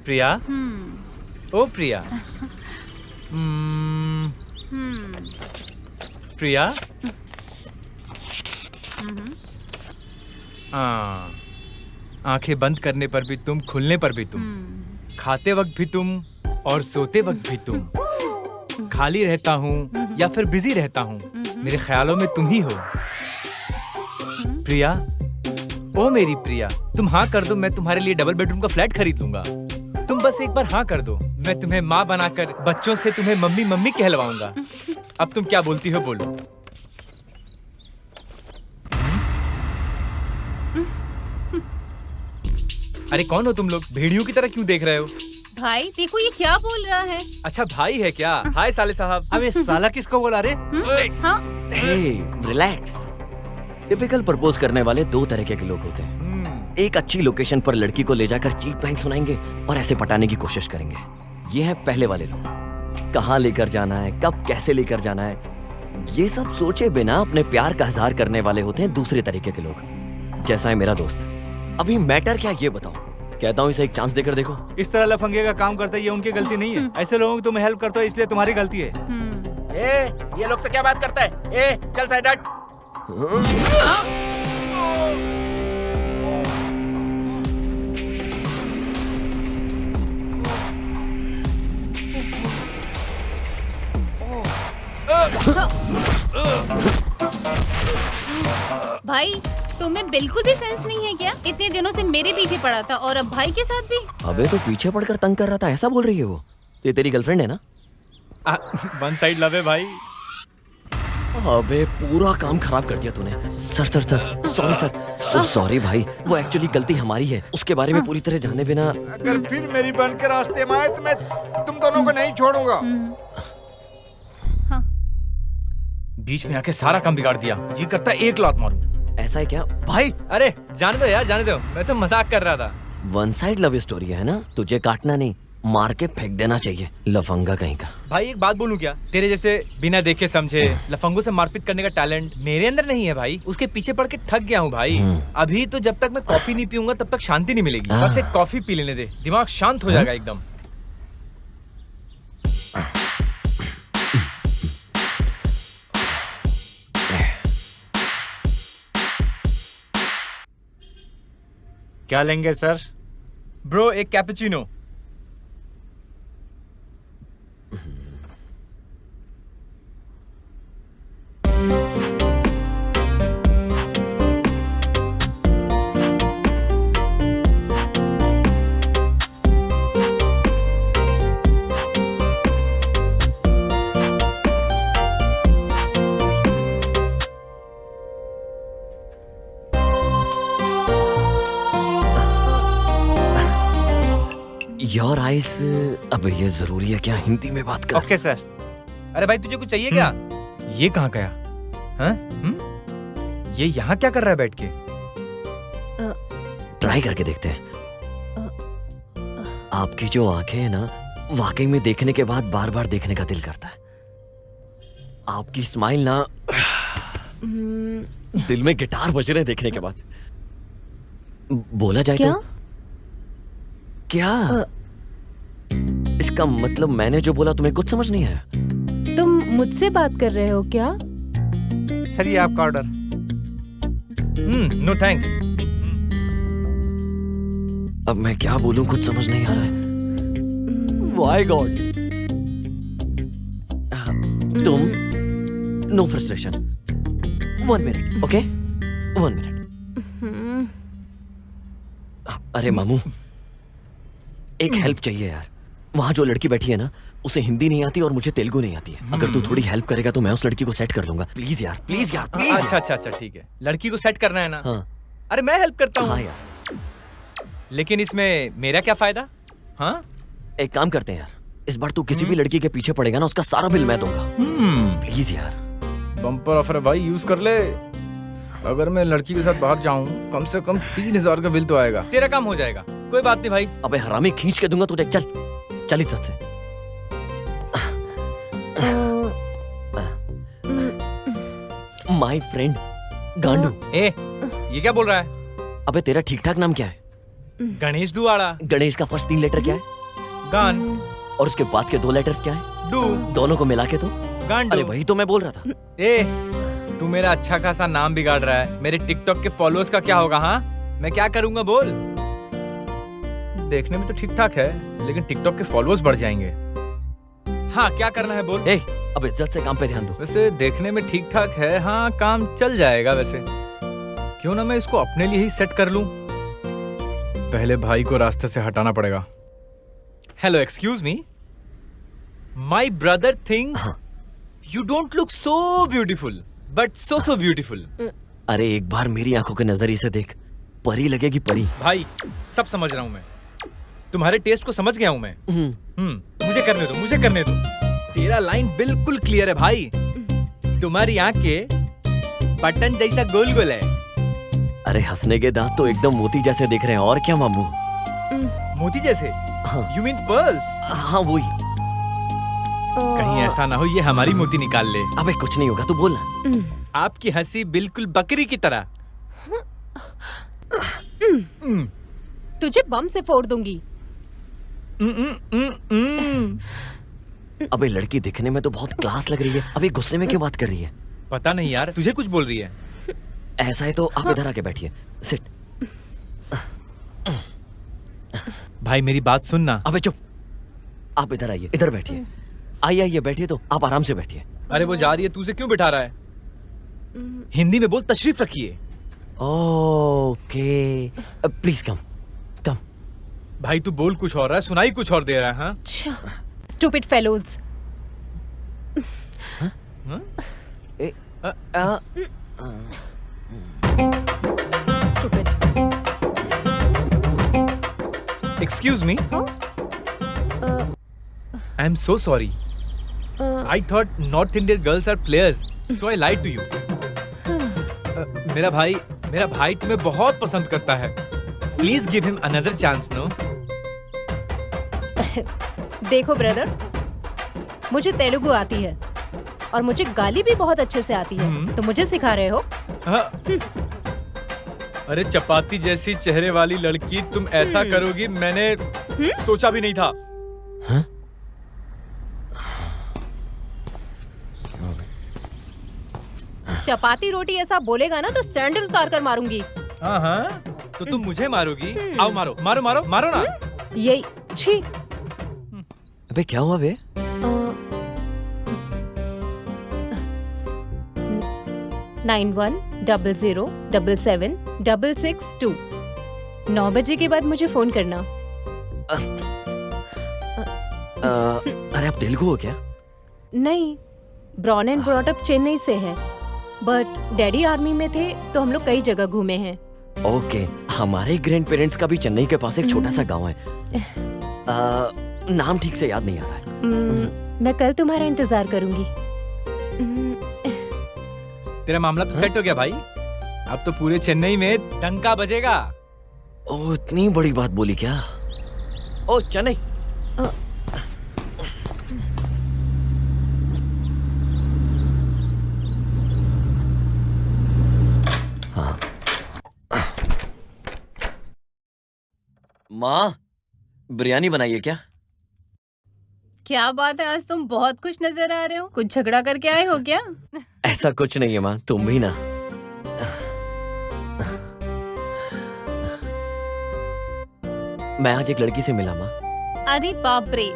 प्रिया। ओ प्रिया। प्रिया। आंखें बंद करने पर भी तुम, खुलने पर भी तुम, खाते वक्त भी तुम और सोते वक्त भी तुम। खाली रहता हूँ या फिर बिजी रहता हूँ, मेरे ख्यालों में तुम ही हो। प्रिया, ओ मेरी प्रिया, तुम हाँ कर दो, मैं तुम्हारे लिए डबल बेडरूम का फ्लैट खरीद लूंगा। तुम बस एक बार हाँ कर दो, मैं तुम्हें माँ बनाकर बच्चों से तुम्हें मम्मी मम्मी कहलवाऊंगा। अब तुम क्या बोलती हो, बोलो। अरे कौन हो तुम लोग? भेड़ियों की तरह क्यों देख रहे हो? भाई देखो ये क्या बोल रहा है। अच्छा भाई है क्या? हाय साले साहब। अब ये साला किसको बोला रे? हाँ? रिलैक्स। टिपिकल प्रपोज करने वाले दो तरह के लोग होते हैं। एक अच्छी लोकेशन पर लड़की को ले जाकर चीप लाइन सुनाएंगे और ऐसे पटाने की कोशिश करेंगे। ये है पहले वाले लोग। कहाँ लेकर जाना है, कब कैसे लेकर जाना है, ये सब सोचे बिना अपने प्यार का इजहार करने वाले होते हैं दूसरे तरीके के लोग, जैसा है मेरा दोस्त। अभी मैटर क्या ये बताओ। कहता हूँ इसे एक चांस देकर देखो। इस तरह लफंगे का काम करते ये उनकी गलती नहीं है। ऐसे लोगों की तुम हेल्प करते हो इसलिए तुम्हारी गलती है। ये लोग से क्या बात करता है? चल साइड हट। भाई तुम्हें बिल्कुल भी सेंस नहीं है क्या? इतने दिनों से मेरे पीछे पड़ा था और अब भाई के साथ भी। अबे तो पीछे पड़कर तंग कर रहा था, ऐसा बोल रही है वो? ये तेरी गर्लफ्रेंड है ना? वन साइड लव है भाई। अबे पूरा काम खराब कर दिया तूने। Sir sorry sir, so sorry भाई। वो एक्चुअली गलती हमारी है, उसके बारे में पूरी तरह जाने बिना। अगर फिर मेरी बहन के रास्ते में आए तो मैं तुम दोनों को नहीं छोड़ूंगा। बीच में आके सारा काम बिगाड़ दिया। जी करता है एक लात मारूं। ऐसा है क्या भाई? अरे जाने दो यार, जाने दो, मैं तो मजाक कर रहा था। वन साइड लव स्टोरी है ना, तुझे काटना नहीं, मार के फेंक देना चाहिए, लफंगा कहीं का। भाई एक बात बोलूं क्या? तेरे जैसे बिना देखे समझे लफंगों से मारपीट करने का टैलेंट मेरे अंदर नहीं है भाई। उसके पीछे पड़ के थक गया हूँ भाई। अभी तो जब तक मैं कॉफी नहीं पीऊंगा तब तक शांति नहीं मिलेगी। बस एक कॉफी पी लेने दे, दिमाग शांत हो जाएगा एकदम। क्या लेंगे सर? ब्रो एक कैपुचिनो। Your eyes. अब ये जरूरी है क्या हिंदी में बात कर? Okay sir. अरे भाई तुझे कुछ चाहिए क्या? ये कहाँ गया? हाँ? ये यहाँ क्या कर रहा है बैठ के? ट्राई करके देखते हैं। आपकी जो आंखें हैं ना, वाकई में देखने के बाद बार बार देखने का दिल करता है। आपकी स्माइल ना, दिल में गिटार बज रहे देखने के बाद। बोला जाए क्या? तो क्या? इसका मतलब मैंने जो बोला तुम्हें कुछ समझ नहीं आया? तुम मुझसे बात कर रहे हो क्या? सर ये आपका ऑर्डर। No thanks. अब मैं क्या बोलूं, कुछ समझ नहीं आ रहा है। Why God? तुम no frustration. 1 minute, okay? 1 minute. अरे मामू, एक हेल्प चाहिए यार। वहाँ जो लड़की बैठी है ना, उसे हिंदी नहीं आती और मुझे तेलुगु नहीं आती है। अगर तू थोड़ी हेल्प करेगा तो मैं उस लड़की को सेट कर लूंगा। प्लीज यार, प्लीज यार, प्लीज। अच्छा ठीक है। लड़की को सेट करना है ना? हाँ। अरे मैं हेल्प करता हूँ। हाँ यार। लेकिन इसमें मेरा क्या फायदा? हाँ? एक काम करते हैं यार, इस बार तू किसी भी लड़की के पीछे पड़ेगा ना, उसका सारा बिल मैं दूंगा। प्लीज यार। बम्पर ऑफर है भाई, यूज कर ले। अगर मैं लड़की के साथ बाहर जाऊं कम से कम 3000 का बिल तो आएगा। तेरा काम हो जाएगा, कोई बात नहीं भाई। अबे हरामी, खींच के दूंगा तुझे। चल इस से। माय फ्रेंड गांडू। ये क्या बोल रहा है? अबे तेरा ठीक ठाक नाम क्या है? गणेश दुआड़ा। गणेश का फर्स्ट 3 लेटर क्या है? गान। और उसके बाद के 2 लेटर्स क्या है? डू। दोनों को मिला के तो? गांडू। अरे वही तो मैं बोल रहा था। ए, तू मेरा अच्छा खासा नाम बिगाड़ रहा है। मेरे टिकटॉक के फॉलोअर्स का क्या होगा? हाँ, मैं क्या करूंगा बोल? देखने में तो ठीक ठाक है, लेकिन टिकटॉक के फॉलोअर्स बढ़ जाएंगे। हाँ, क्या करना है बोल? ए, अब इज्जत से काम पे ध्यान दो। वैसे देखने में ठीक ठाक है, हाँ काम चल जाएगा वैसे। क्यों ना मैं इसको अपने लिए ही सेट कर लूं? पहले भाई को रास्ते से हटाना पड़ेगा। Hello, excuse me, my brother thinks you don't look so beautiful, but so beautiful. अरे एक बार मेरी आंखों के नजरिए से देख, परी लगेगी परी। भाई सब समझ रहा हूं मैं, तुम्हारे टेस्ट को समझ गया हूं मैं। मुझे करने दो, मुझे करने दो। तेरा लाइन बिल्कुल क्लियर है भाई। तुम्हारी आंखें बटन जैसा गोल गोल है। अरे हंसने के दांत तो एकदम मोती जैसे दिख रहे हैं। और क्या मामू? मोती जैसे? हाँ। You mean pearls? हाँ वही। कहीं ऐसा ना हो ये हमारी मोती निकाल ले। अबे कुछ नहीं होगा, तू बोल ना। आपकी हंसी बिल्कुल बकरी की तरह। तुझे बम से फोड़ दूंगी। अबे लड़की दिखने में तो बहुत क्लास लग रही है, अभी गुस्से में क्यों बात कर रही है? पता नहीं यार, तुझे कुछ बोल रही है। ऐसा है तो आप इधर आके बैठिए, सिट। भाई मेरी बात सुनना। अबे चुप, आप इधर आइए, इधर बैठिए। आइए आइए बैठिए, तो आप आराम से बैठिए। अरे वो जा रही है, तुझे क्यों बिठा रहा है? हिंदी में बोल, तशरीफ रखिए। ओके, प्लीज कम कम। भाई तू बोल कुछ और रहा है, सुनाई कुछ और दे रहा है। हाँ? Stupid fellows. Stupid. Excuse me, I am so sorry. I thought north Indian girls are players, so I lied to you. मेरा भाई तुम्हें बहुत पसंद करता है। Please give him another chance. No, देखो ब्रदर, मुझे तेलुगु आती है और मुझे गाली भी बहुत अच्छे से आती है। तो मुझे सिखा रहे हो? हाँ। अरे चपाती जैसी चेहरे वाली लड़की, तुम ऐसा करोगी मैंने सोचा भी नहीं था। हाँ? चपाती रोटी ऐसा बोलेगा ना तो सैंडल उतार कर मारूंगी। हाँ हाँ, तो तुम मुझे मारोगी? आओ मारो मारो मारो मारो ना। यही छी। अबे क्या हुआ बे? 9100777662। 9 बजे के बाद मुझे फोन करना। अरे आप तेलुगु हो क्या? नहीं, born and brought up Chennai से है, बट डैडी आर्मी में थे तो हम लोग कई जगह घूमे हैं। ओके, हमारे ग्रैंड पेरेंट्स का भी चेन्नई के पास एक छोटा सा गांव है। नाम ठीक से याद नहीं आ रहा है। मैं कल तुम्हारा इंतजार करूंगी। तेरा मामला तो सेट हो गया भाई। अब तो पूरे चेन्नई में डंका बजेगा। ओ इतनी बड़ी बात बोली क्या? ओ चेन्नई। हाँ माँ, बिरयानी बनाइए क्या? क्या बात है, आज तुम बहुत खुश नजर आ रहे हो। कुछ झगड़ा करके आए हो क्या? ऐसा कुछ नहीं है माँ, तुम भी ना। मैं आज एक लड़की से मिला माँ। अरे बाप रे,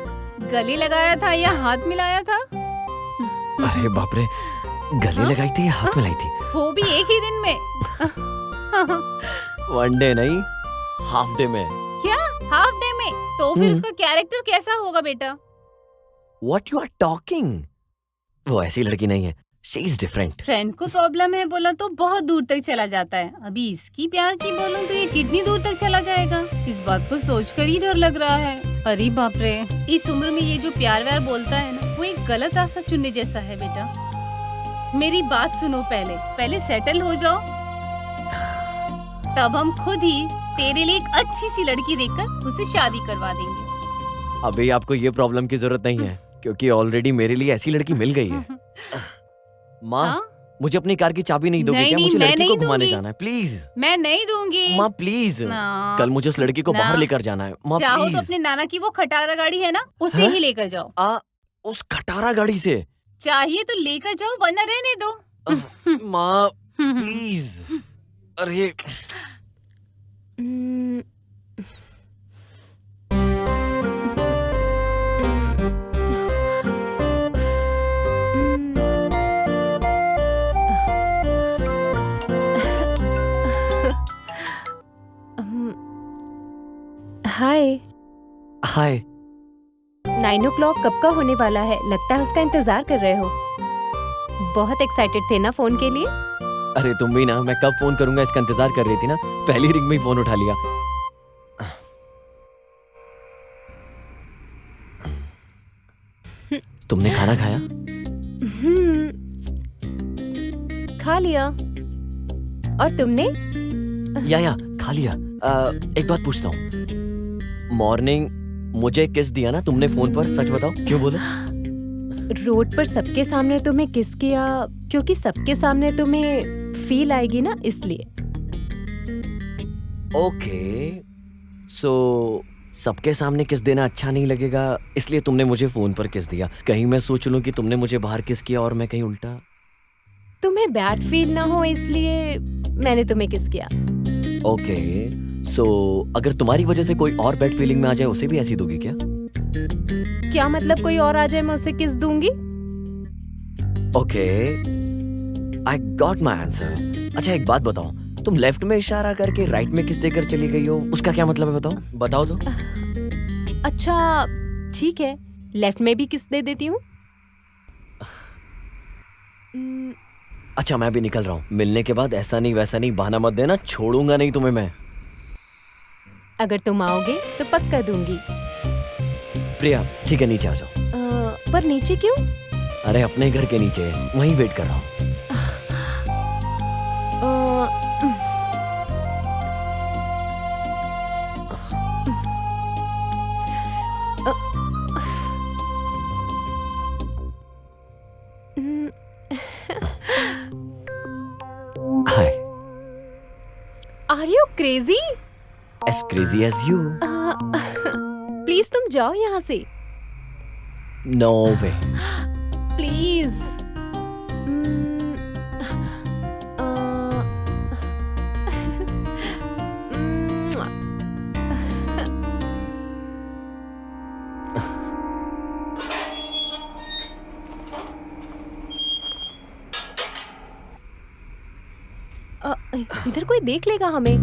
गले लगाया था या हाथ मिलाया था? अरे बाप रे, गले लगाई थी या हाथ मिलाई थी? वो भी एक ही दिन में? वन डे नहीं, हाफ डे में। क्या हाफ डे में? तो फिर उसका कैरेक्टर कैसा होगा बेटा? What you are talking? वो ऐसी लड़की नहीं है, she is different. फ्रेंड को प्रॉब्लम है बोला तो बहुत दूर तक चला जाता है, अभी इसकी प्यार की बोलूं तो ये कितनी दूर तक चला जाएगा? इस बात को सोचकर ही डर लग रहा है। अरे बाप रे, इस उम्र में ये जो प्यार व्यार बोलता है ना, वो एक गलत रास्ता चुनने जैसा है बेटा। मेरी बात सुनो, पहले सेटल हो जाओ, तब हम खुद ही तेरे लिए एक अच्छी सी लड़की देखकर उससे शादी करवा देंगे। अभी आपको ये प्रॉब्लम की जरूरत नहीं है, क्योंकि ऑलरेडी मेरे लिए ऐसी लड़की मिल गई है। माँ, हाँ? मुझे अपनी कार की चाबी नहीं दोगे नहीं, क्या? नहीं, मुझे मैं लड़की को नहीं घुमाने दूंगी। जाना है, प्लीज मैं नहीं दूंगी। माँ प्लीज। ना। कल मुझे उस लड़की को ना। बाहर लेकर जाना है माँ चाहो प्लीज। तो अपने नाना की वो खटारा गाड़ी है ना, उसे हाँ? ही लेकर जाओ। उस खटारा गाड़ी से चाहिए तो लेकर जाओ, वरना रहने दो। माँ प्लीज। अरे हाय। हाय। 9 o'clock कब का होने वाला है? लगता है उसका इंतजार कर रहे हो। बहुत एक्साइटेड थे ना फोन के लिए? अरे तुम भी ना, मैं कब फोन करूंगा इसका इंतजार कर रही थी ना, पहली रिंग में ही फोन उठा लिया। तुमने खाना खाया? खा लिया। और तुमने? या खा लिया। एक बात पूछता हूँ, मॉर्निंग मुझे किस दिया ना तुमने फोन पर, सच बताओ क्यों बोलो? रोड पर सबके सामने तुम्हें किस किया, क्योंकि सबके सामने तुम्हें फील आएगी ना, इसलिए। ओके, सो सबके सामने किस देना अच्छा नहीं लगेगा, इसलिए तुमने मुझे फोन पर किस दिया। कहीं मैं सोच लूं कि तुमने मुझे बाहर किस किया और मैं कहीं उल्टा। तुम्हें बैड फील ना हो इसलिए मैंने तुम्हें किस किया। ओके, सो अगर तुम्हारी वजह से कोई और बैड फीलिंग में आ जाए, उसे भी ऐसी दोगी क्या? क्या मतलब कोई और आ जाए मैं उसे किस दूंगी? Okay, I got my answer. अच्छा एक बात बताओ, तुम लेफ्ट में इशारा करके राइट में किस देकर चली गई हो, उसका क्या मतलब है? बताओ तो। अच्छा ठीक है, लेफ्ट में भी किस दे देती हूँ। अच्छा मैं भी निकल रहा हूँ, मिलने के बाद ऐसा नहीं वैसा नहीं बहाना मत देना, छोड़ूंगा नहीं तुम्हें मैं। अगर तुम आओगे तो पक्का दूंगी। प्रिया ठीक है, नीचे आ जाओ। पर नीचे क्यों? अरे अपने घर के नीचे, वहीं वेट कर रहा हूँ। Hi. Are you crazy? As crazy as you. Please तुम जाओ यहाँ से। No way. प्लीज। इधर कोई देख लेगा हमें।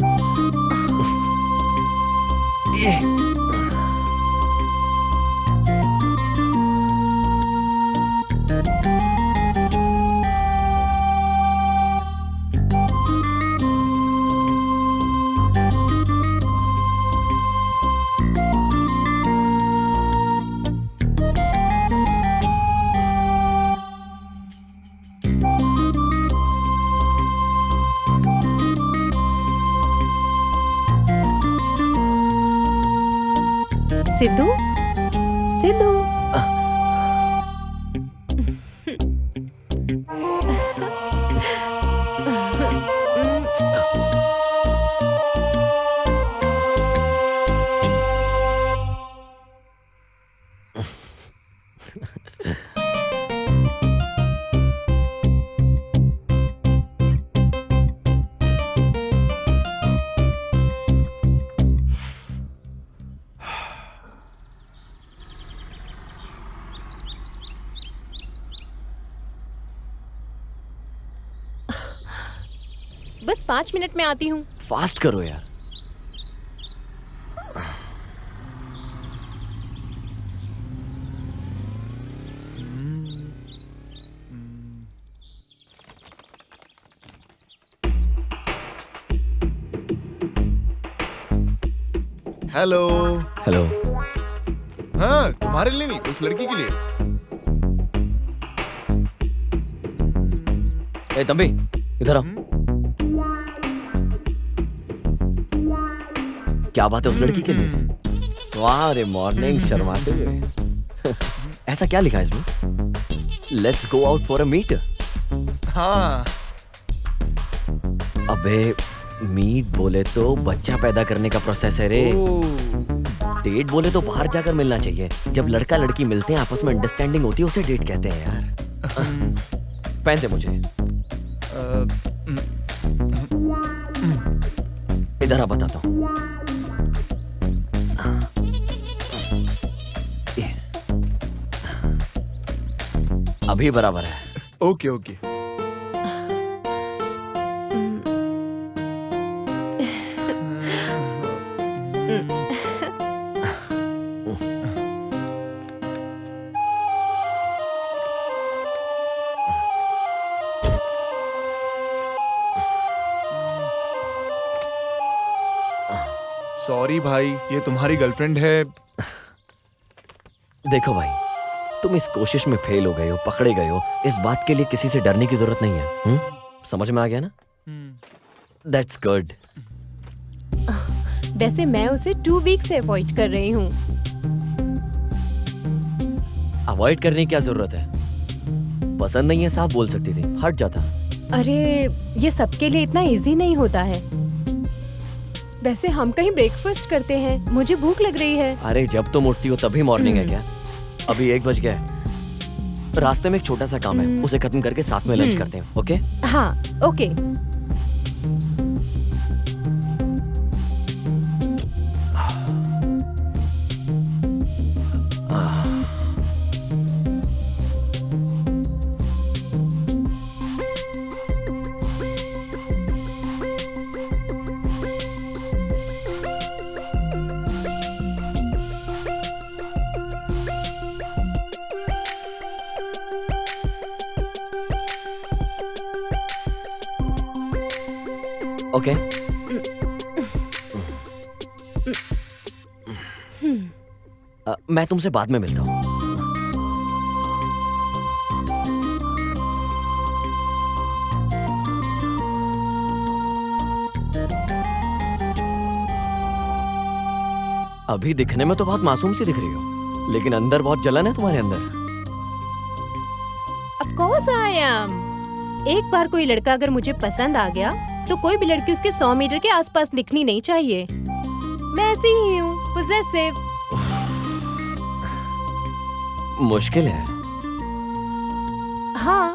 सिद्धू, सिद्धू। बस 5 मिनट में आती हूँ। फास्ट करो यार। हेलो। हेलो। हाँ तुम्हारे लिए नहीं, उस लड़की के लिए। ए तंबी इधर आओ। क्या बात है उस लड़की के लिए? वाह रे मॉर्निंग, शर्माते हुए। ऐसा क्या लिखा है इसमें? Let's go out for a meet. हाँ अबे मीट बोले तो बच्चा पैदा करने का प्रोसेस है रे। डेट बोले तो बाहर जाकर मिलना चाहिए। जब लड़का लड़की मिलते हैं आपस में अंडरस्टैंडिंग होती है उसे डेट कहते हैं यार। पहनते मुझे इधर आ बताता हूँ। ये। अभी बराबर है। Okay okay. सॉरी भाई, ये तुम्हारी गर्लफ्रेंड है। देखो भाई, तुम इस कोशिश में फेल हो गए हो, पकड़े गए हो, इस बात के लिए किसी से डरने की जरूरत नहीं है। समझ में आ गया ना? That's good. वैसे मैं उसे 2 वीक से अवॉइड कर रही हूँ। अवॉइड करने की क्या जरूरत है? पसंद नहीं है साफ बोल सकती थी, हट जाता। अरे ये सबके लिए इतना इजी नहीं होता है। वैसे हम कहीं ब्रेकफास्ट करते हैं, मुझे भूख लग रही है। अरे जब तुम उठती हो तभी मॉर्निंग है क्या? अभी 1 बज गया है। रास्ते में एक छोटा सा काम है, उसे खत्म करके साथ में लंच करते हैं। ओके? हाँ ओके। ओके। मैं तुमसे बाद में मिलता हूँ। अभी दिखने में तो बहुत मासूम सी दिख रही हो, लेकिन अंदर बहुत जलन है तुम्हारे अंदर। Of course I am। एक बार कोई लड़का अगर मुझे पसंद आ गया तो कोई भी लड़की उसके 100 मीटर के आसपास दिखनी नहीं चाहिए। मैं ऐसी ही हूँ, पोजेसिव। मुश्किल है। हाँ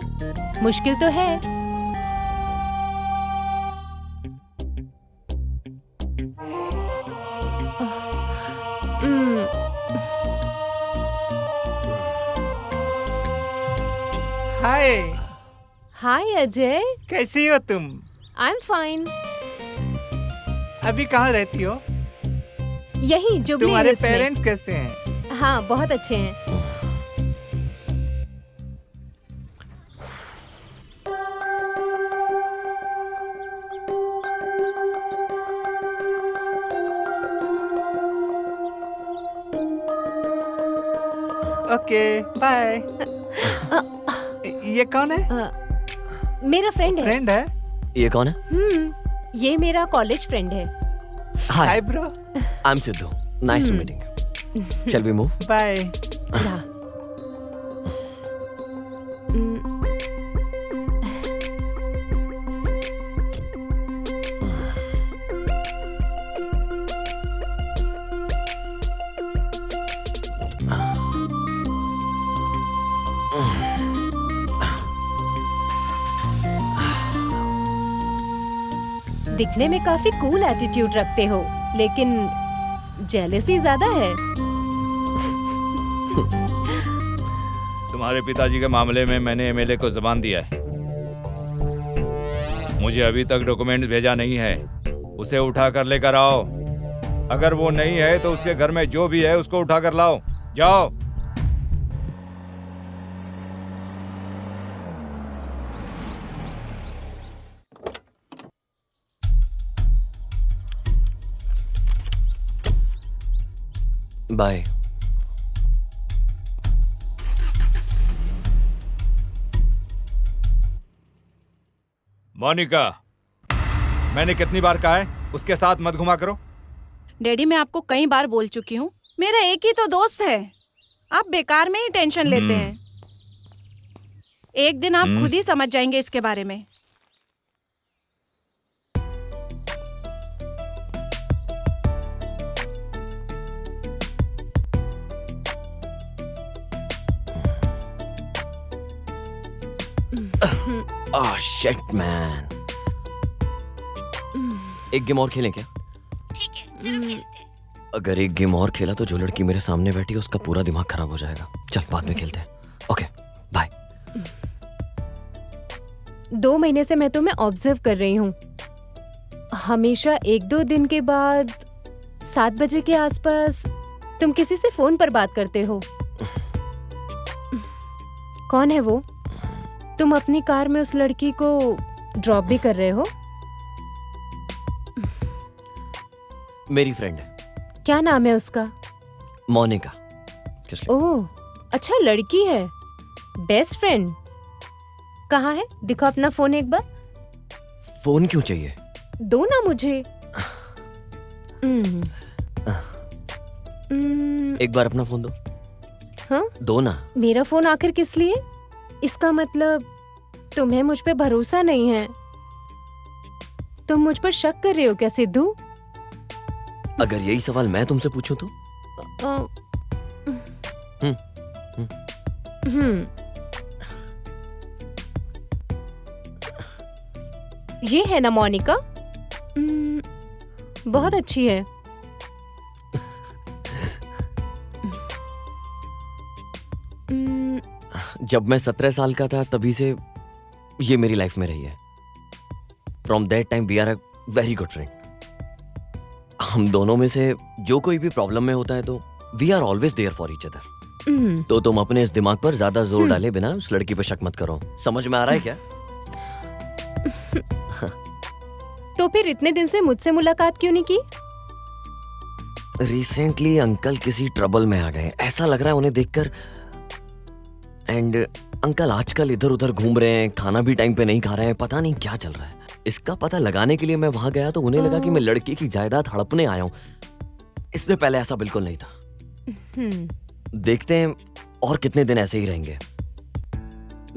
मुश्किल तो है। हाय। हाय अजय, कैसी हो तुम? I am fine. अभी कहाँ रहती हो? यही जो भी तुम्हारे पेरेंट्स कैसे हैं? हाँ बहुत अच्छे हैं। Okay bye. ये कौन है? मेरा फ्रेंड है। फ्रेंड है? ये कौन है? ये मेरा कॉलेज फ्रेंड है। Hi bro. I am Siddhu. Nice to meeting. Shall we move? Bye. हाँ। दिखने में काफी कूल एटीट्यूड रखते हो, लेकिन जेलसी ज्यादा है। तुम्हारे पिताजी के मामले में मैंने एमएलए को जबान दिया है। मुझे अभी तक डॉक्यूमेंट भेजा नहीं है। उसे उठा कर लेकर आओ। अगर वो नहीं है तो उसके घर में जो भी है उसको उठा कर लाओ। जाओ। बाय। मोनिका, मैंने कितनी बार कहा है उसके साथ मत घुमा करो। डैडी मैं आपको कई बार बोल चुकी हूँ, मेरा एक ही तो दोस्त है, आप बेकार में ही टेंशन लेते हैं। एक दिन आप खुद ही समझ जाएंगे इसके बारे में। Shit man. एक गेम और खेलें क्या? ठीक है, चलो खेलते हैं। अगर एक गेम और खेला तो जो लड़की मेरे सामने बैठी है उसका पूरा दिमाग खराब हो जाएगा। चल बाद में खेलते हैं। Okay bye. 2 महीने से मैं तुम्हें ऑब्जर्व कर रही हूँ। हमेशा 1-2 दिन के बाद 7 बजे के आसपास तुम किसी से फोन पर बात करते हो। कौन है वो? तुम अपनी कार में उस लड़की को ड्रॉप भी कर रहे हो? मेरी फ्रेंड है। क्या नाम है उसका? मोनिका। किस लिए? ओह, अच्छा लड़की है। Best friend. कहाँ है? दिखो अपना फोन एक बार। फोन क्यों चाहिए? दो ना मुझे। एक बार अपना फोन दो। हाँ? दो ना। मेरा फोन आखिर किस लिए? इसका मतलब तुम्हें मुझ पे भरोसा नहीं है। तुम मुझ पर शक कर रहे हो क्या सिद्धू? अगर यही सवाल मैं तुमसे पूछूं तो? ये है ना मोनिका? बहुत अच्छी है। जब मैं 17 साल का था तभी से ये मेरी लाइफ में रही है। From that time we are a very good friend. हम दोनों में से जो कोई भी प्रॉब्लम में होता है तो we are always there for each other. तो तुम अपने इस दिमाग पर ज्यादा जोर डाले बिना उस लड़की पे शक मत करो। समझ में आ रहा है क्या? तो फिर इतने दिन से मुझसे मुलाकात क्यों नहीं की? रिसेंटली अंकल किसी ट्रबल में आ गए, ऐसा लग रहा है उन्हें देखकर। एंड अंकल आजकल इधर उधर घूम रहे हैं, खाना भी टाइम पे नहीं खा रहे हैं, पता नहीं क्या चल रहा है। इसका पता लगाने के लिए मैं वहां गया तो उन्हें लगा कि मैं लड़की की जायदाद हड़पने आया हूँ। इससे पहले ऐसा बिल्कुल नहीं था। देखते हैं और कितने दिन ऐसे ही रहेंगे,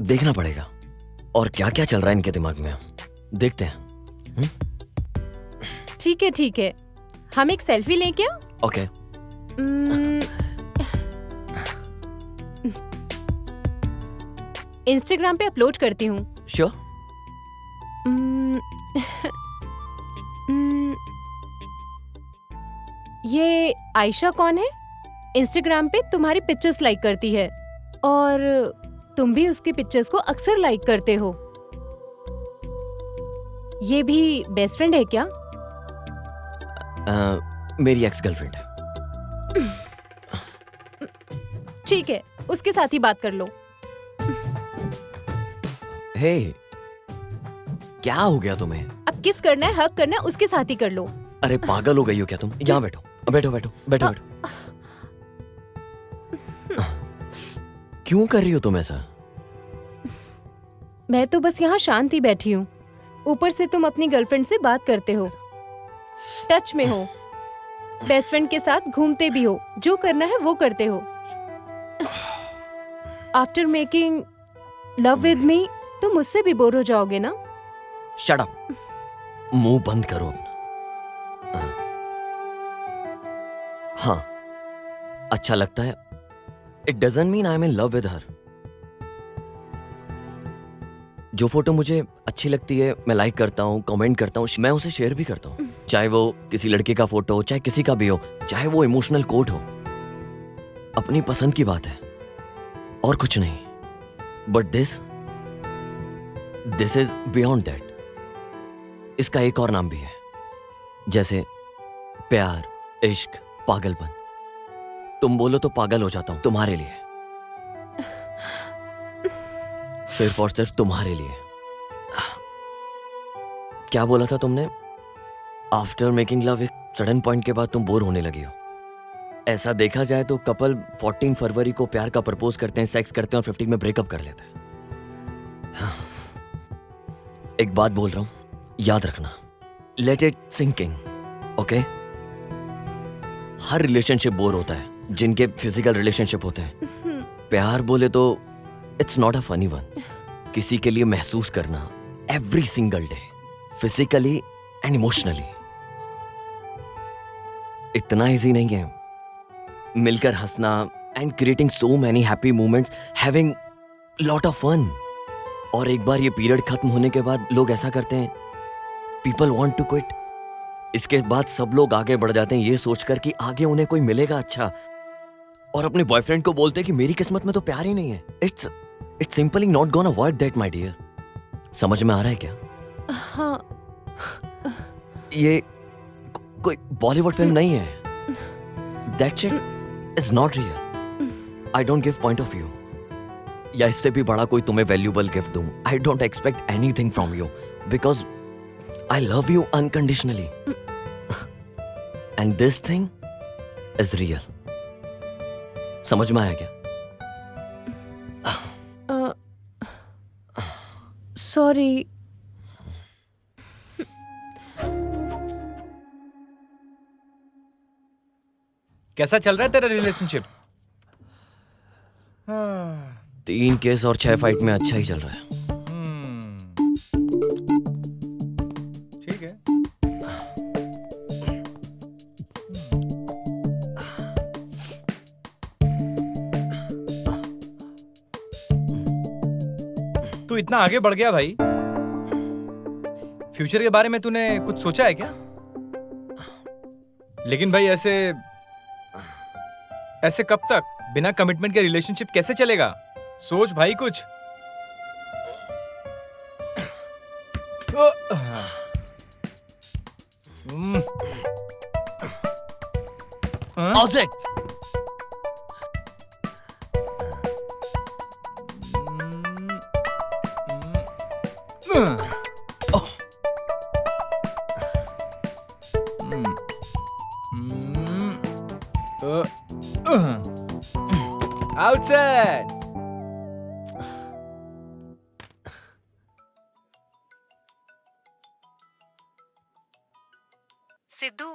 देखना पड़ेगा और क्या क्या चल रहा है इनके दिमाग में, देखते हैं। ठीक है, हम एक सेल्फी लें क्या? ओके। इंस्टाग्राम पे अपलोड करती हूँ। श्योर। ये आयशा कौन है? इंस्टाग्राम पे तुम्हारी पिक्चर्स लाइक करती है और तुम भी उसकी पिक्चर्स को अक्सर लाइक करते हो। ये भी बेस्ट फ्रेंड है क्या? मेरी एक्स गर्लफ्रेंड है। ठीक है, उसके साथ ही बात कर लो। हे, क्या हो गया तुम्हें? अब किस करना है, हक करना है, उसके साथ ही कर लो। अरे पागल हो गई हो क्या तुम? यहाँ बैठो बैठो बैठो बैठो बैठो। क्यों कर रही हो तुम ऐसा? मैं तो बस यहाँ शांत ही बैठी हूँ। ऊपर से तुम अपनी गर्लफ्रेंड से बात करते हो, टच में हो, बेस्ट फ्रेंड के साथ घूमते भी हो, जो करना है वो करते हो। After making love with me तुम मुझसे भी बोर हो जाओगे ना? शट अप, मुंह बंद करो। हाँ, अच्छा लगता है। It doesn't mean I am in love with her. जो फोटो मुझे अच्छी लगती है मैं लाइक करता हूँ, कमेंट करता हूँ, मैं उसे शेयर भी करता हूँ। चाहे वो किसी लड़के का फोटो हो, चाहे किसी का भी हो, चाहे वो इमोशनल कोट हो, अपनी पसंद की बात है और कुछ नहीं। But this is beyond that. इसका एक और नाम भी है, जैसे प्यार, इश्क, पागलपन। तुम बोलो तो पागल हो जाता हूं तुम्हारे लिए, सिर्फ और सिर्फ तुम्हारे लिए। क्या बोला था तुमने? आफ्टर मेकिंग लव एक सडन पॉइंट के बाद तुम बोर होने लगी हो। ऐसा देखा जाए तो कपल 14 फरवरी को प्यार का प्रपोज करते हैं, सेक्स करते हैं और 15 में ब्रेकअप कर लेते हैं। एक बात बोल रहा हूं, याद रखना, let it sink in, okay? हर रिलेशनशिप बोर होता है, जिनके फिजिकल रिलेशनशिप होते हैं। प्यार बोले तो it's not a funny one, किसी के लिए महसूस करना every single day, physically and emotionally, इतना इजी नहीं है। मिलकर हंसना and creating so many happy moments, having lot of fun. और एक बार ये पीरियड खत्म होने के बाद लोग ऐसा करते हैं, पीपल वांट टू क्विट। इसके बाद सब लोग आगे बढ़ जाते हैं ये सोचकर कि आगे उन्हें कोई मिलेगा अच्छा, और अपने बॉयफ्रेंड को बोलते हैं कि मेरी किस्मत में तो प्यार ही नहीं है। It's simply not gonna avoid that my dear. समझ में आ रहा है क्या? हाँ, ये कोई बॉलीवुड फिल्म नहीं है। That shit is not real. I don't give point of view, या इससे भी बड़ा कोई तुम्हें वैल्यूबल गिफ्ट दूं। I don't expect anything from you because I love you unconditionally. And this thing is real. समझ में आया क्या? सॉरी। कैसा चल रहा है तेरा रिलेशनशिप? 3 केस और 6 फाइट में अच्छा ही चल रहा है। ठीक है। तू इतना आगे बढ़ गया भाई, फ्यूचर के बारे में तूने कुछ सोचा है क्या? लेकिन भाई ऐसे कब तक बिना कमिटमेंट के रिलेशनशिप कैसे चलेगा? सोच भाई कुछ। Opposite. Outside. सिद्धू,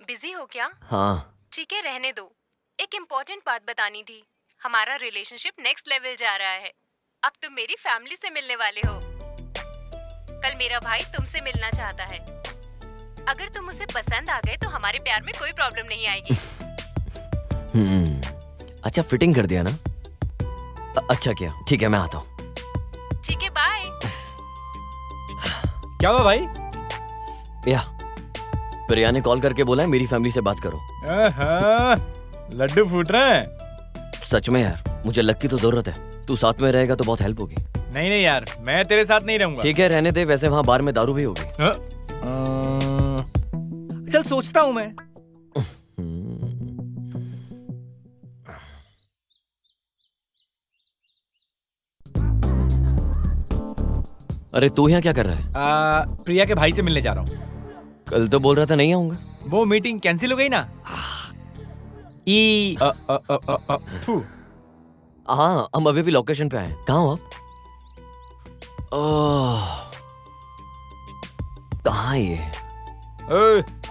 बिजी हो क्या? हाँ, ठीक है, रहने दो। एक इम्पोर्टेंट बात बतानी थी। हमारा रिलेशनशिप नेक्स्ट लेवल जा रहा है। अब तुम मेरी फैमिली से मिलने वाले हो। कल मेरा भाई तुमसे मिलना चाहता है। अगर तुम उसे पसंद आ गए तो हमारे प्यार में कोई प्रॉब्लम नहीं आएगी। अच्छा फिटिंग कर दिया ना? अच्छा किया, ठीक है मैं आता हूँ। ठीक है, बाय। क्या हुआ भाई? या प्रिया ने कॉल करके बोला है मेरी फैमिली से बात करो। लड्डू फूट रहे हैं। सच में यार, मुझे लक की तो जरूरत है। तू साथ में रहेगा तो बहुत हेल्प होगी। नहीं यार, मैं तेरे साथ नहीं रहूंगा। ठीक है रहने दे, वैसे वहाँ बार में दारू भी होगी। चल सोचता हूँ मैं। अरे तू यहाँ क्या कर रहा है? प्रिया के भाई से मिलने जा रहा हूँ। कल तो बोल रहा था नहीं आऊंगा। वो मीटिंग कैंसिल हो गई ना। हाँ, हम अभी भी लोकेशन पे आए हैं। कहाँ हो आप? कहाँ ये?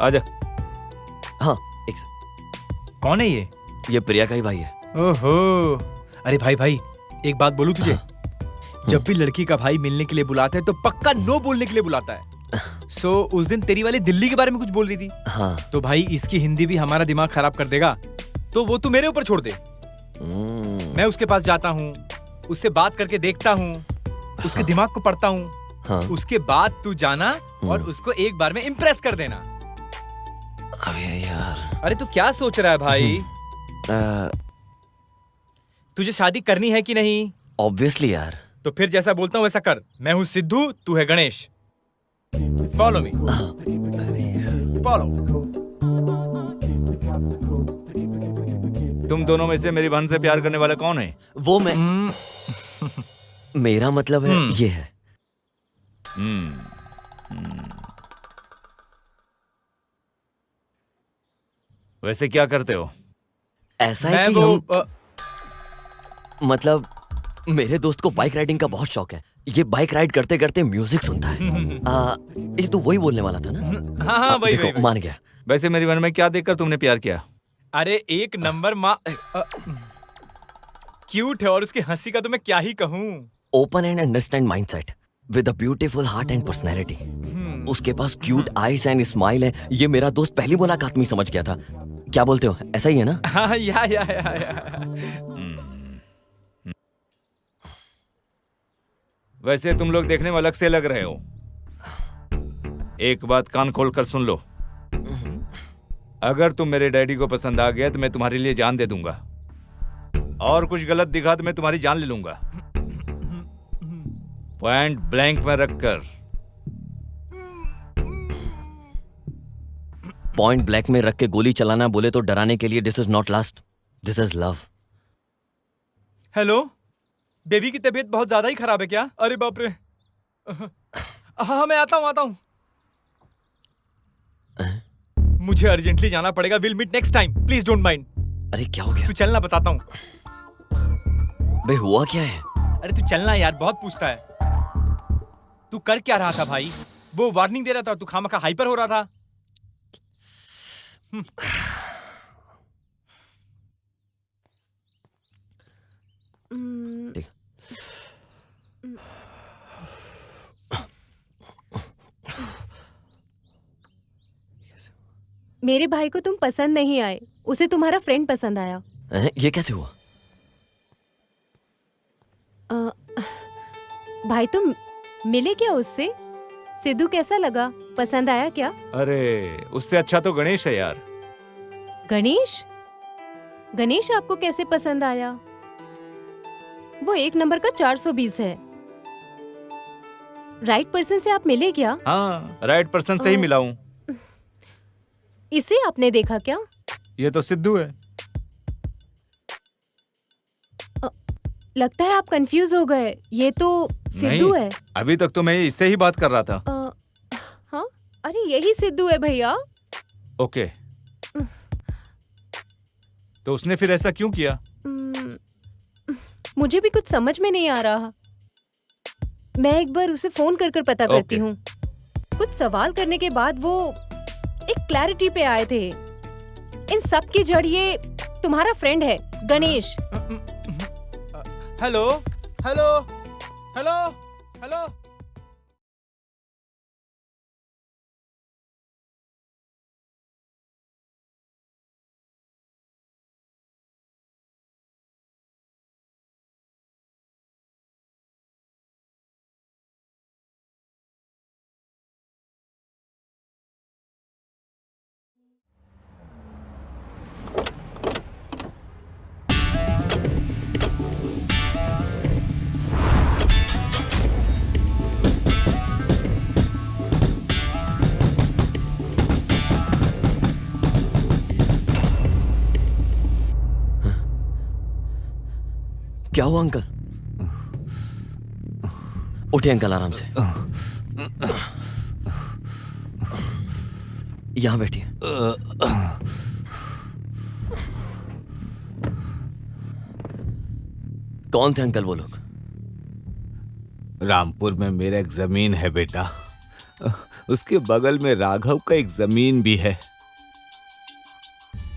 आजा। हाँ, कौन है ये? ये प्रिया का ही भाई है। ओहो, अरे भाई एक बात बोलूं तुझे? जब भी लड़की का भाई मिलने के लिए बुलाता है तो पक्का नो बोलने के लिए बुलाता है। उस दिन तेरी वाली दिल्ली के बारे में कुछ बोल रही थी। हाँ। तो भाई इसकी हिंदी भी हमारा दिमाग खराब कर देगा, तो वो तू मेरे ऊपर छोड़ दे। मैं उसके पास जाता हूँ, उससे बात करके देखता हूँ, उसके दिमाग को पढ़ता हूँ। हाँ। उसके बाद तू जाना और उसको एक बार में इम्प्रेस कर देना। अबे यार। अरे तू क्या सोच रहा है भाई? तुझे शादी करनी है कि नहीं? ऑब्वियसली यार। तो फिर जैसा बोलता हूँ वैसा कर। मैं हूँ सिद्धू, तू है गणेश। Follow me. फॉलो। तुम दोनों में से मेरी बहन से प्यार करने वाला कौन है? वो मैं। मेरा मतलब है ये है। वैसे क्या करते हो? ऐसा है कि हम मतलब मेरे दोस्त को बाइक राइडिंग का बहुत शौक है। ये बाइक राइड करते करते म्यूजिक सुनता है। ये तो वही बोलने वाला था ना? हाँ वही, देखो, वही। मान गया। वैसे मेरी बहन में क्या देखकर तुमने प्यार किया? अरे एक नंबर माँ क्यूट है, और उसकी हंसी का तो मैं क्या ही कहूँ। Open and understand mindset with a beautiful heart and personality. उसके पास क्यूट आईज एंड स्माइल है। ये मेरा दोस्त पहली मुलाकात में ही समझ गया था। क्या बोलते हो, ऐसा ही है ना? हाँ, या। वैसे तुम लोग देखने में अलग से लग रहे हो। एक बात कान खोल कर सुन लो। अगर तुम मेरे डैडी को पसंद आ गया तो मैं तुम्हारे लिए जान दे दूंगा, और कुछ गलत दिखा तो मैं तुम्हारी जान ले लूंगा, पॉइंट ब्लैंक में रखकर। पॉइंट ब्लैक में रख के गोली चलाना बोले तो डराने के लिए। This is not last, this is love. Hello, baby की तबीयत बहुत ज्यादा ही खराब है क्या? अरे बाप रे। हाँ, मैं आता हूँ। मुझे अर्जेंटली जाना पड़ेगा। Will meet next time, please don't mind. अरे क्या हो गया? तू चलना, बताता हूँ। बे हुआ क्या है? अरे तू चलना यार, बहुत पूछता है। तू कर क्या रहा था भाई? वो वार्निंग दे रहा था, तू खामखा हाइपर हो रहा था। मेरे भाई को तुम पसंद नहीं आए, उसे तुम्हारा फ्रेंड पसंद आया। ये कैसे हुआ? भाई तुम मिले क्या उससे? सिद्धू कैसा लगा? पसंद आया क्या? अरे उससे अच्छा तो गणेश है यार। गणेश? गणेश आपको कैसे पसंद आया? वो 1 नंबर का 420 है। राइट पर्सन से आप मिले क्या? हाँ, राइट पर्सन से ही मिला हूँ। इसे आपने देखा क्या? ये तो सिद्धू है। लगता है आप कंफ्यूज हो गए। ये तो सिद्धू है। अभी तक तो मैं इससे ही बात कर रहा था। हाँ, अरे यही सिद्धू है भैया। ओके, तो उसने फिर ऐसा क्यों किया? मुझे भी कुछ समझ में नहीं आ रहा। मैं एक बार उसे फोन कर पता करती हूँ। कुछ सवाल करने के बाद वो एक क्लैरिटी पे आए थे। इन सब की जड़ ये तुम्हारा फ्रेंड है Ganesh. Hello hello hello hello. क्या हुआ अंकल? उठे अंकल, आराम से यहां बैठिए। कौन थे अंकल वो लोग? रामपुर में मेरा एक जमीन है बेटा, उसके बगल में राघव का एक जमीन भी है।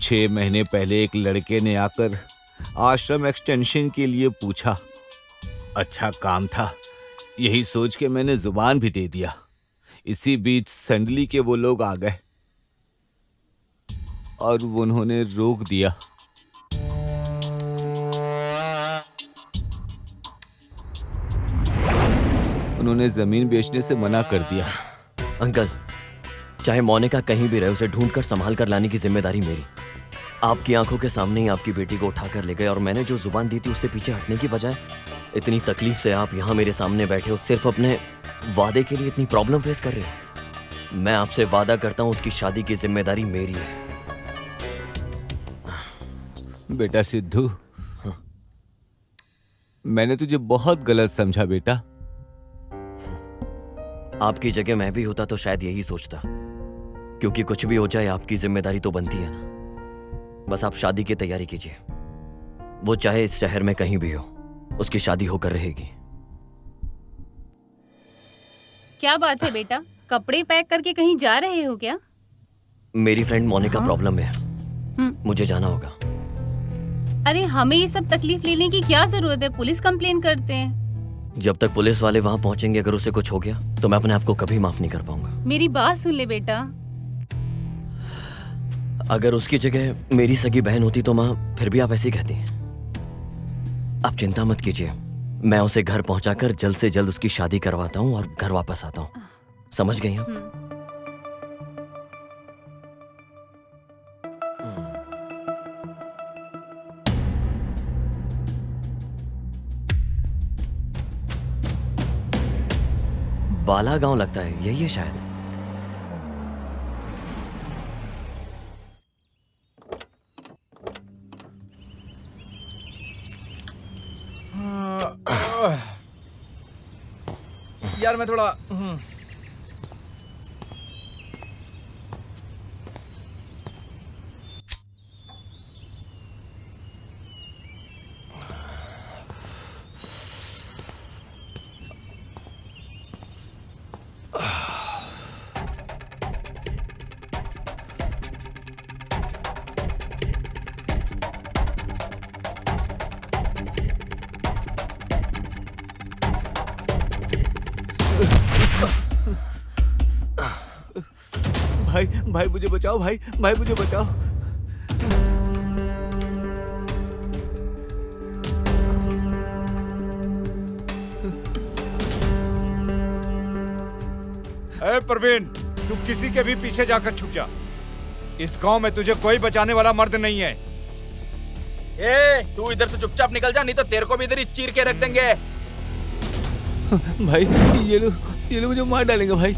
6 महीने पहले एक लड़के ने आकर आश्रम एक्सटेंशन के लिए पूछा। अच्छा काम था, यही सोच के मैंने जुबान भी दे दिया। इसी बीच संडली के वो लोग आ गए और उन्होंने रोक दिया। उन्होंने जमीन बेचने से मना कर दिया। अंकल, चाहे मोनिका कहीं भी रहे, उसे ढूंढकर संभाल कर लाने की जिम्मेदारी मेरी। आपकी आंखों के सामने ही आपकी बेटी को उठाकर ले गए और मैंने जो जुबान दी थी उससे पीछे हटने की बजाय इतनी तकलीफ से आप यहाँ मेरे सामने बैठे हो, सिर्फ अपने वादे के लिए इतनी प्रॉब्लम फेस कर रहे हो। मैं आपसे वादा करता हूँ उसकी शादी की जिम्मेदारी मेरी है। बेटा सिद्धू, मैंने तुझे बहुत गलत समझा बेटा। आपकी जगह मैं भी होता तो शायद यही सोचता, क्योंकि कुछ भी हो जाए आपकी जिम्मेदारी तो बनती है ना। बस आप शादी की तैयारी कीजिए, वो चाहे इस शहर में कहीं भी हो, उसकी शादी होकर रहेगी। क्या बात है बेटा, कपड़े पैक करके कहीं जा रहे हो क्या? मेरी फ्रेंड मोनिका प्रॉब्लम में है, मुझे जाना होगा। अरे हमें ये सब तकलीफ लेने की क्या जरूरत है? पुलिस कंप्लेन करते हैं। जब तक पुलिस वाले वहां पहुंचेंगे, अगर उसे कुछ हो गया तो मैं अपने आप को कभी माफ नहीं कर पाऊंगा। मेरी बात सुन ले बेटा। अगर उसकी जगह मेरी सगी बहन होती तो माँ फिर भी आप ऐसी कहती हैं। आप चिंता मत कीजिए, मैं उसे घर पहुंचाकर जल्द से जल्द उसकी शादी करवाता हूँ और घर वापस आता हूँ। समझ गई आप? बाला गांव लगता है, यही है शायद। यार मैं थोड़ा भाई भाई मुझे बचाओ, भाई भाई मुझे बचाओ। ए प्रवीण, तू किसी के भी पीछे जाकर छुप जा। इस गांव में तुझे कोई बचाने वाला मर्द नहीं है। ए, तू इधर से चुपचाप निकल जा, नहीं तो तेरे को भी इधर ही चीर के रख देंगे। भाई ये लोग मुझे मार डालेंगे भाई।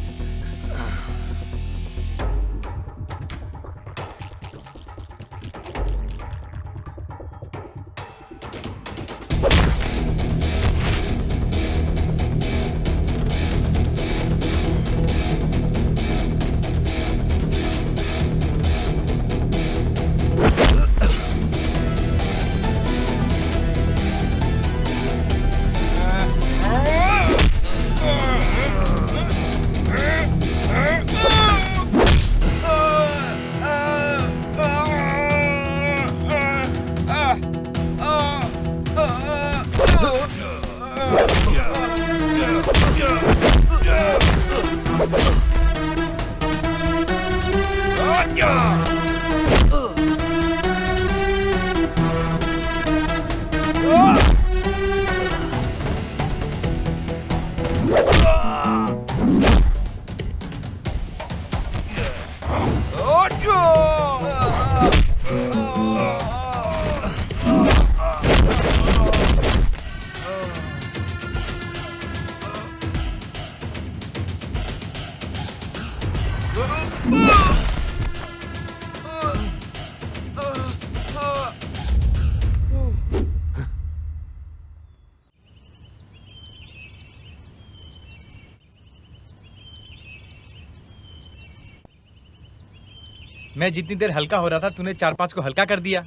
मैं जितनी देर हल्का हो रहा था तूने 4-5 को हल्का कर दिया।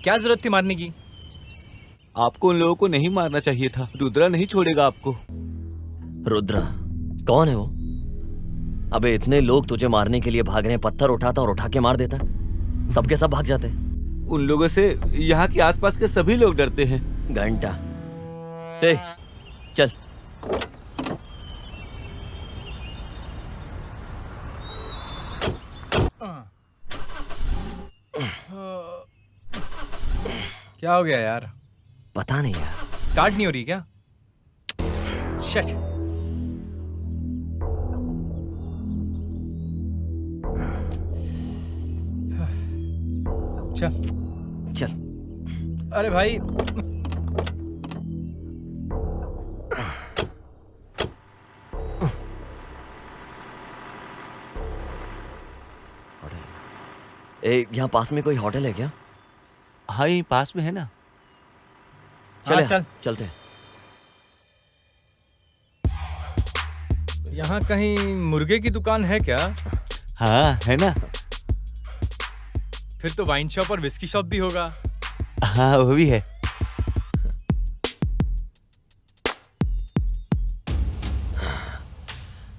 क्या जरूरत थी मारने की? आपको उन लोगों को नहीं मारना चाहिए था। रुद्रा नहीं छोड़ेगा आपको। रुद्रा कौन है वो? अबे इतने लोग तुझे मारने के लिए भाग रहे हैं, पत्थर उठाता और उठा के मार देता। सबके सब भाग जाते। उन लोगों से यहाँ के आसपास के सभी लोग डरते हैं। घंटा ए, चल। क्या हो गया यार? पता नहीं यार, स्टार्ट नहीं हो रही क्या? शिट। चल चल। अरे भाई यहाँ पास में कोई होटल है क्या? हाँ यहीं पास में है ना। चल चल चलते हैं। यहाँ कहीं मुर्गे की दुकान है क्या? हाँ है ना। फिर तो वाइन शॉप और विस्की शॉप भी होगा। हाँ वो भी है।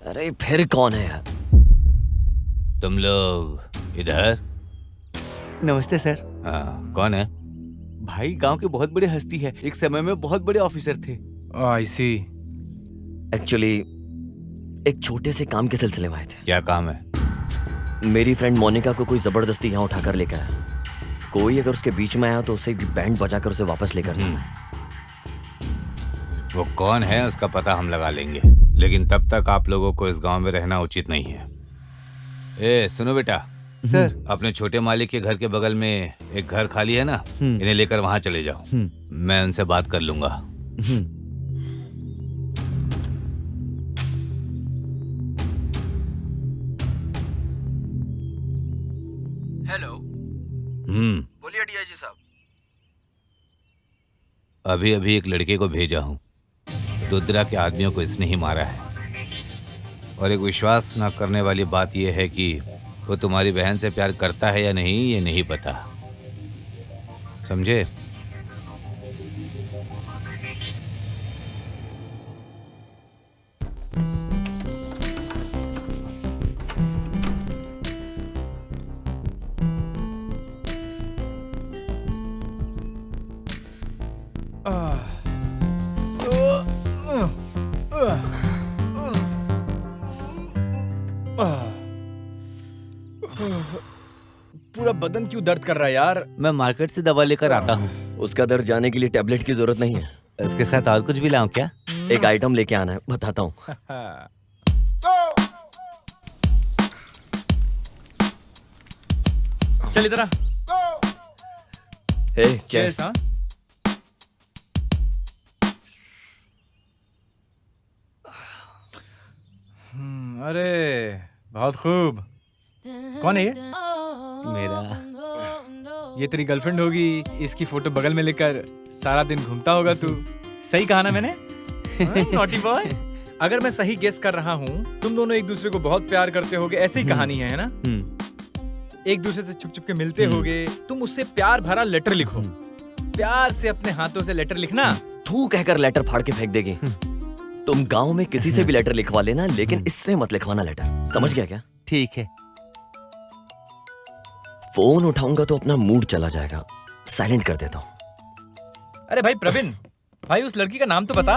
अरे फिर कौन है यार? तुम लोग इधर? नमस्ते सर। हाँ कौन है? भाई गांव के बहुत बड़े हस्ती है, एक समय में बहुत बड़े ऑफिसर थे। आई सी। एक्चुअली एक छोटे से काम के सिलसिले में आए थे। क्या काम है? मेरी फ्रेंड मोनिका को कोई जबरदस्ती यहाँ उठाकर लेकर आया। कोई अगर उसके बीच में आया तो उसे बैंड बजाकर उसे वापस लेकर जाना है। वो कौन है उसका पता हम लगा लेंगे, लेकिन तब तक आप लोगों को इस गांव में रहना उचित नहीं है। ए सुनो बेटा, सर अपने छोटे मालिक के घर के बगल में एक घर खाली है ना, इन्हें लेकर वहां चले जाओ। मैं उनसे बात कर लूंगा। हेलो, बोलिए डीआईजी साहब। अभी अभी एक लड़के को भेजा हूँ। रुद्रा के आदमियों को इसने ही मारा है। और एक विश्वास न करने वाली बात यह है कि वो तुम्हारी बहन से प्यार करता है या नहीं ये नहीं पता, समझे? पूरा बदन क्यों दर्द कर रहा है यार? मैं मार्केट से दवा लेकर आता हूँ। उसका दर्द जाने के लिए टैबलेट की जरूरत नहीं है। इसके साथ और कुछ भी लाऊं क्या? एक आइटम लेके आना है, बताता हूँ। चल इधर आ। हे Cheers, हाँ? अरे बहुत खूब। कौन है ये? मेरा ये तेरी गर्लफ्रेंड होगी। इसकी फोटो बगल में लेकर सारा दिन घूमता होगा तू। सही कहा ना मैंने? Naughty boy. अगर मैं सही गेस कर रहा हूँ, तुम दोनों एक दूसरे को बहुत प्यार करते होगे, ऐसे ही कहानी है ना? एक दूसरे से छुप छुप के मिलते होगे। तुम उससे प्यार भरा लेटर लिखो। प्यार से अपने हाथों से लेटर लिखना। तू कहकर लेटर फाड़ के फेंक देगी। तुम गांव में किसी से भी लेटर लिखवा लेना, लेकिन इससे मत लिखवाना लेटर। समझ गया क्या? ठीक है। फोन उठाऊंगा तो अपना मूड चला जाएगा। साइलेंट कर देता हूँ। अरे भाई प्रवीण, भाई उस लड़की का नाम तो बता।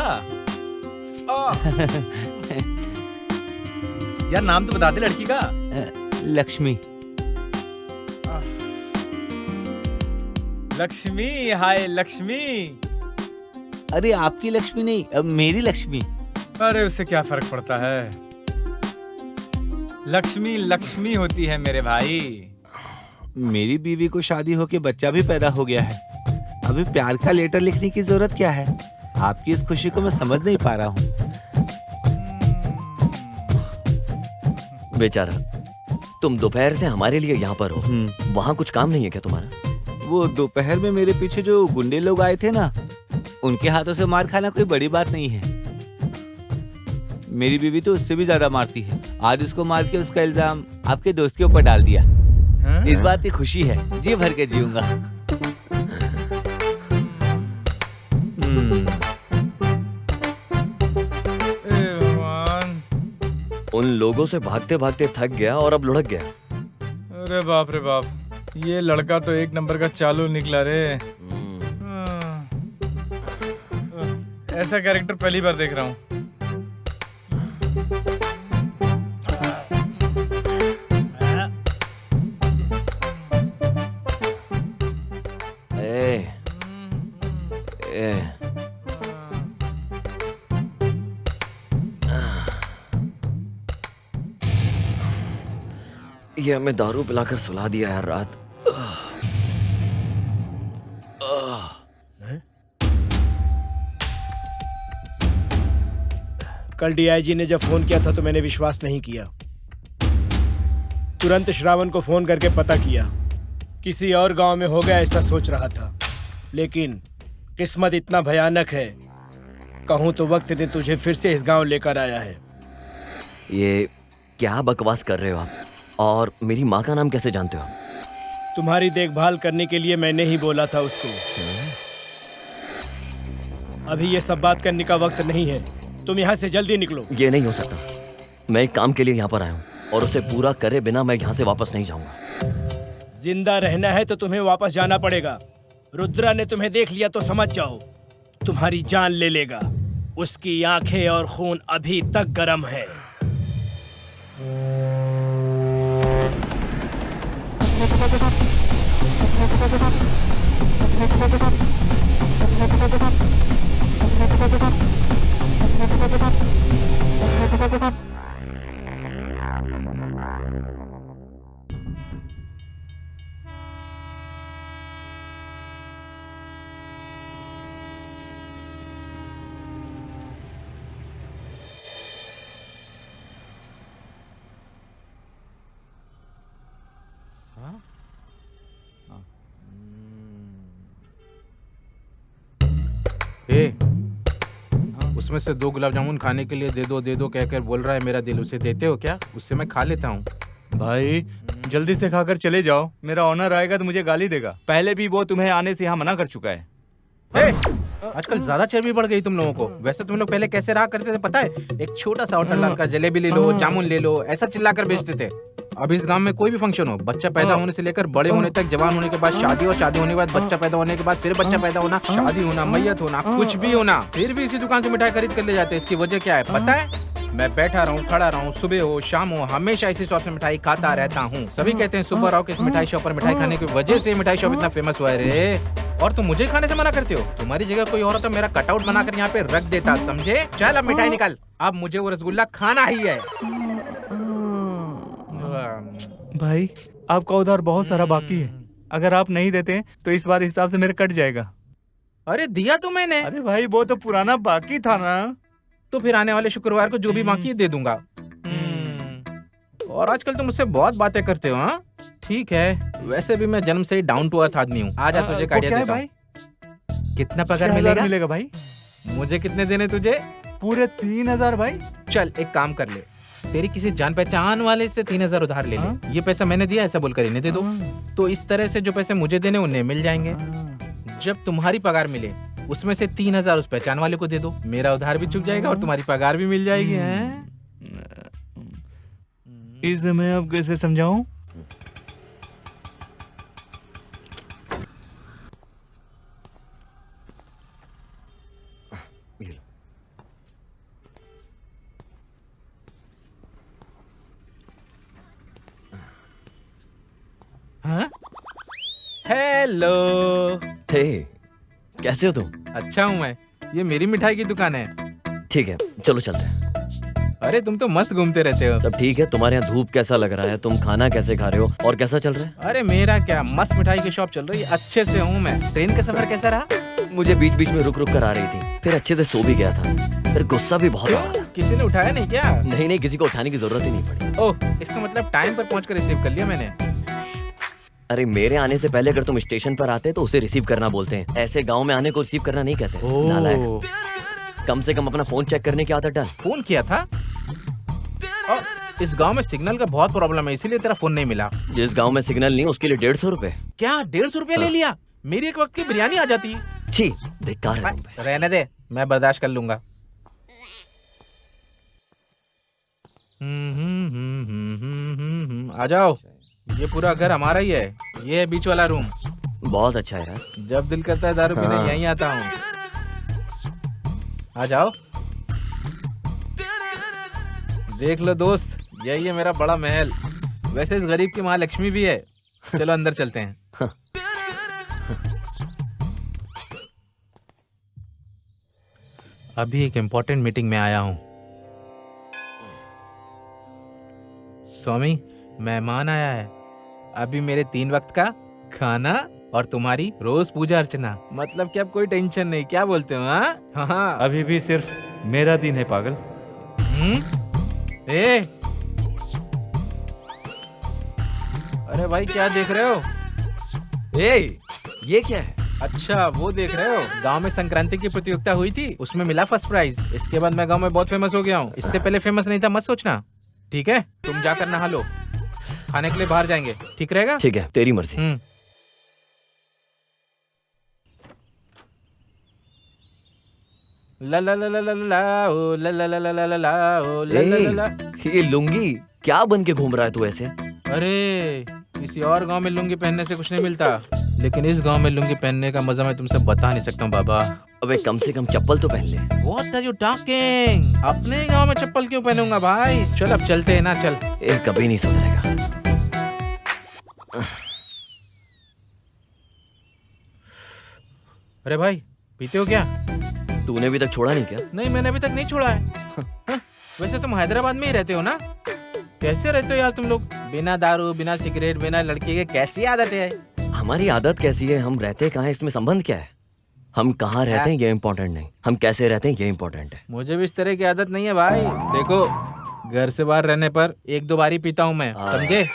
यार नाम तो बता दे लड़की का। लक्ष्मी। लक्ष्मी, हाय लक्ष्मी। अरे आपकी लक्ष्मी नहीं, अब मेरी लक्ष्मी। अरे उससे क्या फर्क पड़ता है? लक्ष्मी लक्ष्मी होती है मेरे भाई। मेरी बीवी को शादी होके बच्चा भी पैदा हो गया है। अभी प्यार का लेटर लिखने की जरूरत क्या है? आपकी इस खुशी को मैं समझ नहीं पा रहा हूँ। बेचारा, तुम दोपहर से हमारे लिए यहाँ पर हो। वहाँ कुछ काम नहीं है क्या तुम्हारा? वो दोपहर में मेरे पीछे जो गुंडे लोग आए थे ना, उनके हाथों से मार खाना कोई बड़ी बात नहीं है। मेरी बीवी तो उससे भी ज्यादा मारती है। आज उसको मार के उसका इल्जाम आपके दोस्त के ऊपर डाल दिया। इस बात की खुशी है, जी भर के जीऊंगा। उन लोगों से भागते भागते थक गया और अब लुढ़क गया। अरे बाप रे बाप, ये लड़का तो एक नंबर का चालू निकला रे। ऐसा कैरेक्टर पहली बार देख रहा हूँ। ये हमें दारू पिलाकर सुला दिया यार रात। कल डीआईजी ने जब फोन किया था तो मैंने विश्वास नहीं किया। तुरंत श्रावण को फोन करके पता किया। किसी और गांव में हो गया ऐसा सोच रहा था, लेकिन किस्मत इतना भयानक है, कहूँ तो वक्त ने तुझे फिर से इस गांव लेकर आया है। ये क्या बकवास कर रहे हो आप? और मेरी माँ का नाम कैसे जानते हो? तुम्हारी देखभाल करने के लिए मैंने ही बोला था उसको। अभी ये सब बात करने का वक्त नहीं है, तुम यहाँ से जल्दी निकलो। ये नहीं हो सकता। मैं एक काम के लिए यहाँ पर आया हूँ और उसे पूरा करे बिना मैं यहाँ से वापस नहीं जाऊंगा। जिंदा रहना है तो तुम्हें वापस जाना पड़ेगा। रुद्रा ने तुम्हें देख लिया तो समझ जाओ, तुम्हारी जान ले लेगा। उसकी आंखें और खून अभी तक गर्म है। उसमें से 2 गुलाब जामुन खाने के लिए दे दो कहकर बोल रहा है मेरा दिल। उसे देते हो क्या? उससे मैं खा लेता हूँ। भाई जल्दी से खाकर चले जाओ, मेरा ऑनर आएगा तो मुझे गाली देगा। पहले भी वो तुम्हें आने से यहाँ मना कर चुका है। आजकल ज्यादा चर्बी बढ़ गई तुम लोगों को। वैसे तुम लोग पहले कैसे रहा करते थे पता है? एक छोटा सा होटल डालकर जलेबी ले लो, जामुन ले लो, ऐसा चिल्लाकर बेचते थे। अब इस गांव में कोई भी फंक्शन हो, बच्चा पैदा होने से लेकर बड़े होने तक, जवान होने के बाद शादी, और शादी होने के बाद बच्चा पैदा होने के बाद फिर बच्चा पैदा होना, शादी होना, मैयत होना, कुछ भी होना, फिर भी इसी दुकान से मिठाई खरीद कर ले जाते हैं। इसकी वजह क्या है पता है? मैं बैठा रहूं, खड़ा रहूं, सुबह हो शाम हो, हमेशा इसी शॉप से मिठाई खाता रहता हूँ। सभी कहते हैं सुबह रहो कि इस मिठाई शॉप पर मिठाई खाने की वजह से मिठाई शॉप इतना फेमस हुआ है रे। और तुम मुझे खाने से मना करते हो? तुम्हारी जगह कोई और तो मेरा कटआउट बनाकर यहाँ पे रख देता, समझे? चल अब मिठाई निकाल, अब मुझे वो रसगुल्ला खाना ही है। भाई आपका उधार बहुत सारा बाकी है, अगर आप नहीं देते तो इस बार हिसाब से मेरा कट जाएगा। अरे दिया तो मैंने। अरे भाई वो तो पुराना बाकी था ना। तो फिर आने वाले शुक्रवार को जो भी बाकी है दे दूंगा। और आजकल तुम मुझसे बहुत बातें करते हो। हाँ ठीक है, वैसे भी मैं जन्म से ही डाउन टू अर्थ आदमी हूँ। आजा तुझे एक आइडिया देता हूँ। कितना पगार मिलेगा भाई? मुझे कितने देने तुझे? पूरे 3000 भाई। चल एक काम कर ले, तेरी किसी जान पहचान वाले से 3000 उधार ले ले। ये पैसा मैंने दिया ऐसा बोलकर इन्हें दे दो। तो इस तरह से जो पैसे मुझे देने उन्हें मिल जाएंगे। जब तुम्हारी पगार मिले उसमें से 3000 उस पहचान वाले को दे दो। मेरा उधार भी चुक जाएगा और तुम्हारी पगार भी मिल जाएगी। हैं? इसे मैं अब कैसे समझाऊं? हाँ? हेलो। हे, कैसे हो तुम? अच्छा हूँ मैं। ये मेरी मिठाई की दुकान है। ठीक है चलो चलते हैं। अरे तुम तो मस्त घूमते रहते हो। सब ठीक है? तुम्हारे यहाँ धूप कैसा लग रहा है? तुम खाना कैसे खा रहे हो और कैसा चल रहा है? अरे मेरा क्या, मस्त मिठाई की शॉप चल रही है, अच्छे से हूँ मैं। ट्रेन का सफर कैसा रहा? मुझे बीच बीच में रुक रुक कर आ रही थी, फिर अच्छे से सो भी गया था, फिर गुस्सा भी बहुत आ रहा था। किसी ने उठाया नहीं क्या? नहीं, किसी को उठाने की जरूरत ही नहीं पड़ी। ओह, इसका मतलब टाइम पर पहुँच कर रिसीव कर लिया मैंने। अरे मेरे आने से पहले अगर तुम स्टेशन पर आते तो उसे रिसीव करना बोलते हैं। ऐसे गाँव में आने को रिसीव करना नहीं कहते। नालायक। कम से कम अपना फोन चेक करने की आदत डाल। फोन किया था? इस गांव में सिग्नल का बहुत प्रॉब्लम है, इसीलिए तेरा फोन नहीं मिला। जिस गांव में सिग्नल नहीं उसके लिए 150 रुपए। क्या 150 रुपए ले लिया? मेरी एक वक्त की बिरयानी आ जाती। छी, धिक्कार है तुम पे। रहने दे, मैं बर्दाश्त कर लूंगा। आ जाओ, ये पूरा घर हमारा ही है। ये है बीच वाला रूम। बहुत अच्छा है यार। जब दिल करता है दारू पीने यहीं आता हूँ। आ जाओ, देख लो दोस्त, यही है मेरा बड़ा महल। वैसे इस गरीब की माँ लक्ष्मी भी है। चलो अंदर चलते हैं। अभी एक इम्पोर्टेंट मीटिंग में आया हूँ। स्वामी, मेहमान आया है। अभी मेरे 3 वक्त का खाना और तुम्हारी रोज पूजा अर्चना। मतलब कि अब कोई टेंशन नहीं, क्या बोलते हो? हाँ, अभी भी सिर्फ मेरा दिन है पागल। ए, अरे भाई क्या देख रहे हो? ये क्या है? अच्छा वो देख रहे हो, गांव में संक्रांति की प्रतियोगिता हुई थी, उसमें मिला फर्स्ट प्राइज। इसके बाद मैं गांव में बहुत फेमस हो गया हूँ। इससे पहले फेमस नहीं था, मत सोचना। ठीक है, तुम जाकर नहा लो, खाने के लिए बाहर जाएंगे, ठीक रहेगा? ठीक है, तेरी मर्जी। ला ला ला ला ला ला ओ ला ला ला ला ला ला ओ ला ला ला। ये लुंगी क्या बन के घूम रहा है तू ऐसे? अरे किसी और गांव में लुंगी पहनने से कुछ नहीं मिलता, लेकिन इस गांव में लुंगी पहनने का मजा मैं तुमसे बता नहीं सकता हूँ बाबा। अबे कम से कम चप्पल तो पहन ले। What are you talking? अपने गांव में चप्पल क्यों पहनूंगा भाई? चल अब चलते हैं ना, चल। ये कभी नहीं सुधरेगा। अरे भाई, पीते हो क्या? तूने अभी तक छोड़ा नहीं क्या? नहीं, मैंने अभी तक नहीं छोड़ा है। हाँ, वैसे तुम हैदराबाद में ही रहते हो ना? कैसे रहते हो यार तुम लोग? बिना दारू, बिना सिगरेट, बिना लड़की के कैसी आदत है? हमारी आदत कैसी है, हम रहते कहाँ है, इसमें संबंध क्या है? हम कहाँ रहते हैं ये इम्पोर्टेंट नहीं, हम कैसे रहते हैं ये इम्पोर्टेंट है। मुझे भी इस तरह की आदत नहीं है भाई। देखो, घर से बाहर रहने पर 1-2 बार ही पीता हूँ मैं, समझे?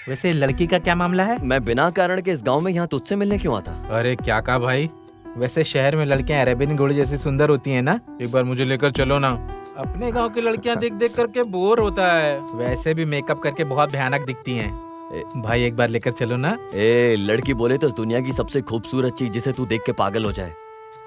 वैसे लड़की का क्या मामला है? मैं बिना कारण के इस गांव में यहाँ तुझसे मिलने क्यों आता? अरे क्या कहा भाई? वैसे शहर में लड़कियां अरेबियन घोड़ी जैसी सुंदर होती हैं ना? एक बार मुझे लेकर चलो ना। अपने गांव की लड़कियां देख देख करके बोर होता है। वैसे भी मेकअप करके बहुत भयानक दिखती हैं। भाई एक बार लेकर चलो ना। लड़की बोले तो दुनिया की सबसे खूबसूरत चीज जिसे तू देख के पागल हो जाए।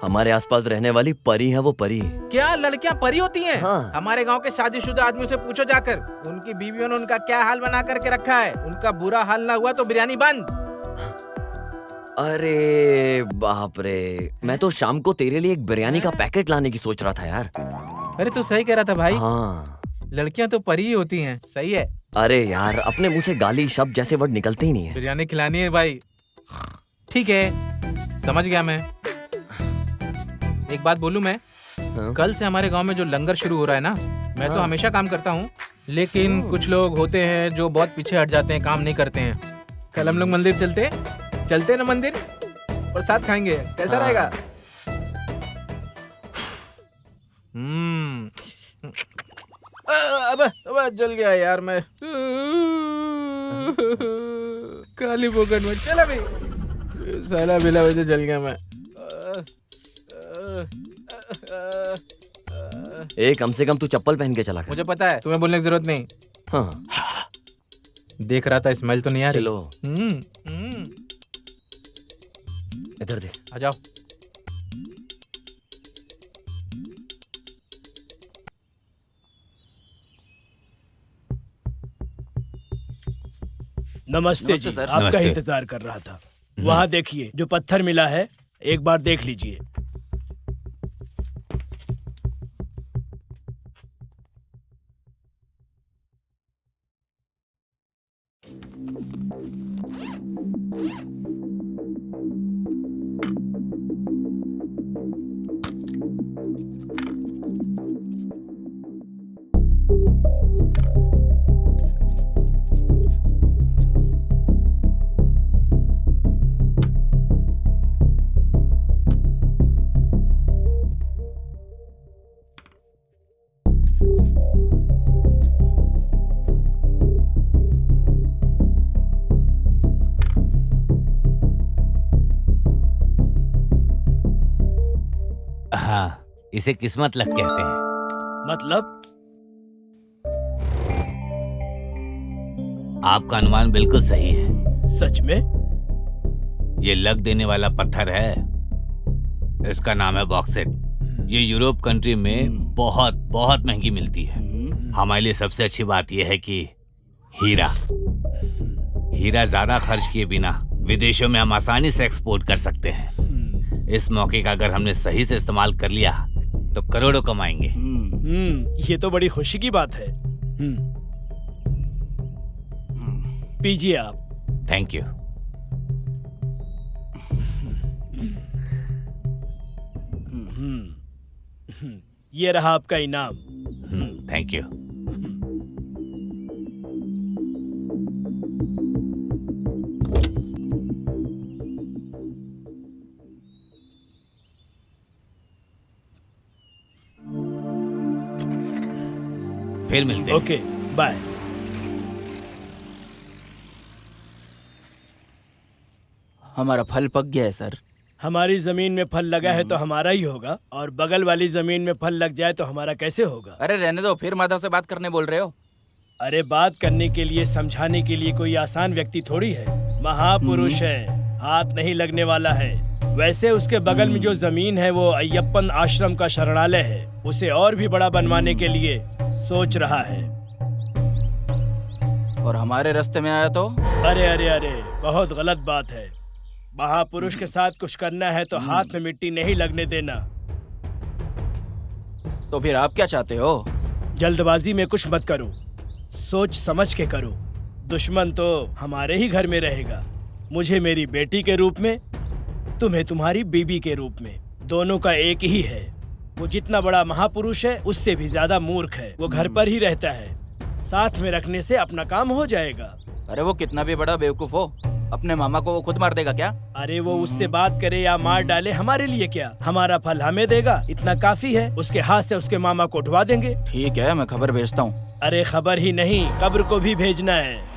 हमारे आसपास रहने वाली परी है वो परी। क्या लड़कियां परी होती हैं? हाँ। हमारे गांव के शादीशुदा आदमियों से पूछो जाकर, उनकी बीवियों ने उनका क्या हाल बना करके रखा है। उनका बुरा हाल ना हुआ तो बिरयानी बंद। अरे बाप रे, मैं तो शाम को तेरे लिए एक बिरयानी का पैकेट लाने की सोच रहा था यार। अरे तू सही कह रहा था भाई। हाँ, लड़कियां तो परी ही होती हैं। सही है। अरे यार, अपने मुंह से गाली शब्द जैसे वर्ड निकलते ही नहीं है। बिरयानी खिलानी है भाई। ठीक है, समझ गया मैं। एक बात बोलूं मैं? हाँ? कल से हमारे गांव में जो लंगर शुरू हो रहा है ना, मैं तो हमेशा काम करता हूँ, लेकिन कुछ लोग होते हैं जो बहुत पीछे हट जाते हैं, काम नहीं करते हैं। कल हम लोग मंदिर चलते हैं ना, मंदिर प्रसाद खाएंगे, कैसा रहेगा? अब जल गया यार मैं। काली बोगन में चल अभी। साला बिला वजह जल गया मैं। कम से कम तू चप्पल पहन के चला कर। मुझे पता है, तुम्हें बोलने की जरूरत नहीं। हाँ। देख रहा था, स्मेल तो नहीं आ रही। चलो इधर दे। आ जाओ। नमस्ते जी, सर। आपका इंतजार कर रहा था। वहाँ देखिए, जो पत्थर मिला है, एक बार देख लीजिए। हाँ, इसे किस्मत लक कहते हैं। मतलब? आपका अनुमान बिल्कुल सही है। सच में? ये लक देने वाला पत्थर है। इसका नाम है बॉक्सेट। ये यूरोप कंट्री में बहुत बहुत महंगी मिलती है। हमारे लिए सबसे अच्छी बात यह है कि हीरा ज्यादा खर्च किए बिना विदेशों में हम आसानी से एक्सपोर्ट कर सकते हैं। इस मौके का अगर हमने सही से इस्तेमाल कर लिया तो करोड़ों कमाएंगे। ये तो बड़ी खुशी की बात है। पीजिए आप। Thank you. ये रहा आपका इनाम। Thank you. फिर मिलते हैं। Okay, bye. हमारा फल पक गया है सर। हमारी जमीन में फल लगा है तो हमारा ही होगा, और बगल वाली जमीन में फल लग जाए तो हमारा कैसे होगा? अरे रहने दो, फिर माधव से बात करने बोल रहे हो? अरे बात करने के लिए, समझाने के लिए कोई आसान व्यक्ति थोड़ी है। महापुरुष है, हाथ नहीं लगने वाला है। वैसे उसके बगल में जो जमीन है वो अय्यप्पन आश्रम का शरणालय है। उसे और भी बड़ा बनवाने के लिए सोच रहा है। और हमारे रास्ते में आया तो? अरे अरे अरे, बहुत गलत बात है। महापुरुष के साथ कुछ करना है तो हाथ में मिट्टी नहीं लगने देना। तो फिर आप क्या चाहते हो? जल्दबाजी में कुछ मत करो, सोच समझ के करो। दुश्मन तो हमारे ही घर में रहेगा, मुझे मेरी बेटी के रूप में, तुम्हें तुम्हारी बीबी के रूप में। दोनों का एक ही है। वो जितना बड़ा महापुरुष है उससे भी ज्यादा मूर्ख है। वो घर पर ही रहता है, साथ में रखने से अपना काम हो जाएगा। अरे वो कितना भी बड़ा बेवकूफ हो, अपने मामा को वो खुद मार देगा क्या? अरे वो उससे बात करे या मार डाले, हमारे लिए क्या? हमारा फल हमें देगा, इतना काफी है। उसके हाथ से उसके मामा को उठवा देंगे। ठीक है, मैं खबर भेजता हूँ। अरे खबर ही नहीं, कब्र को भी भेजना है।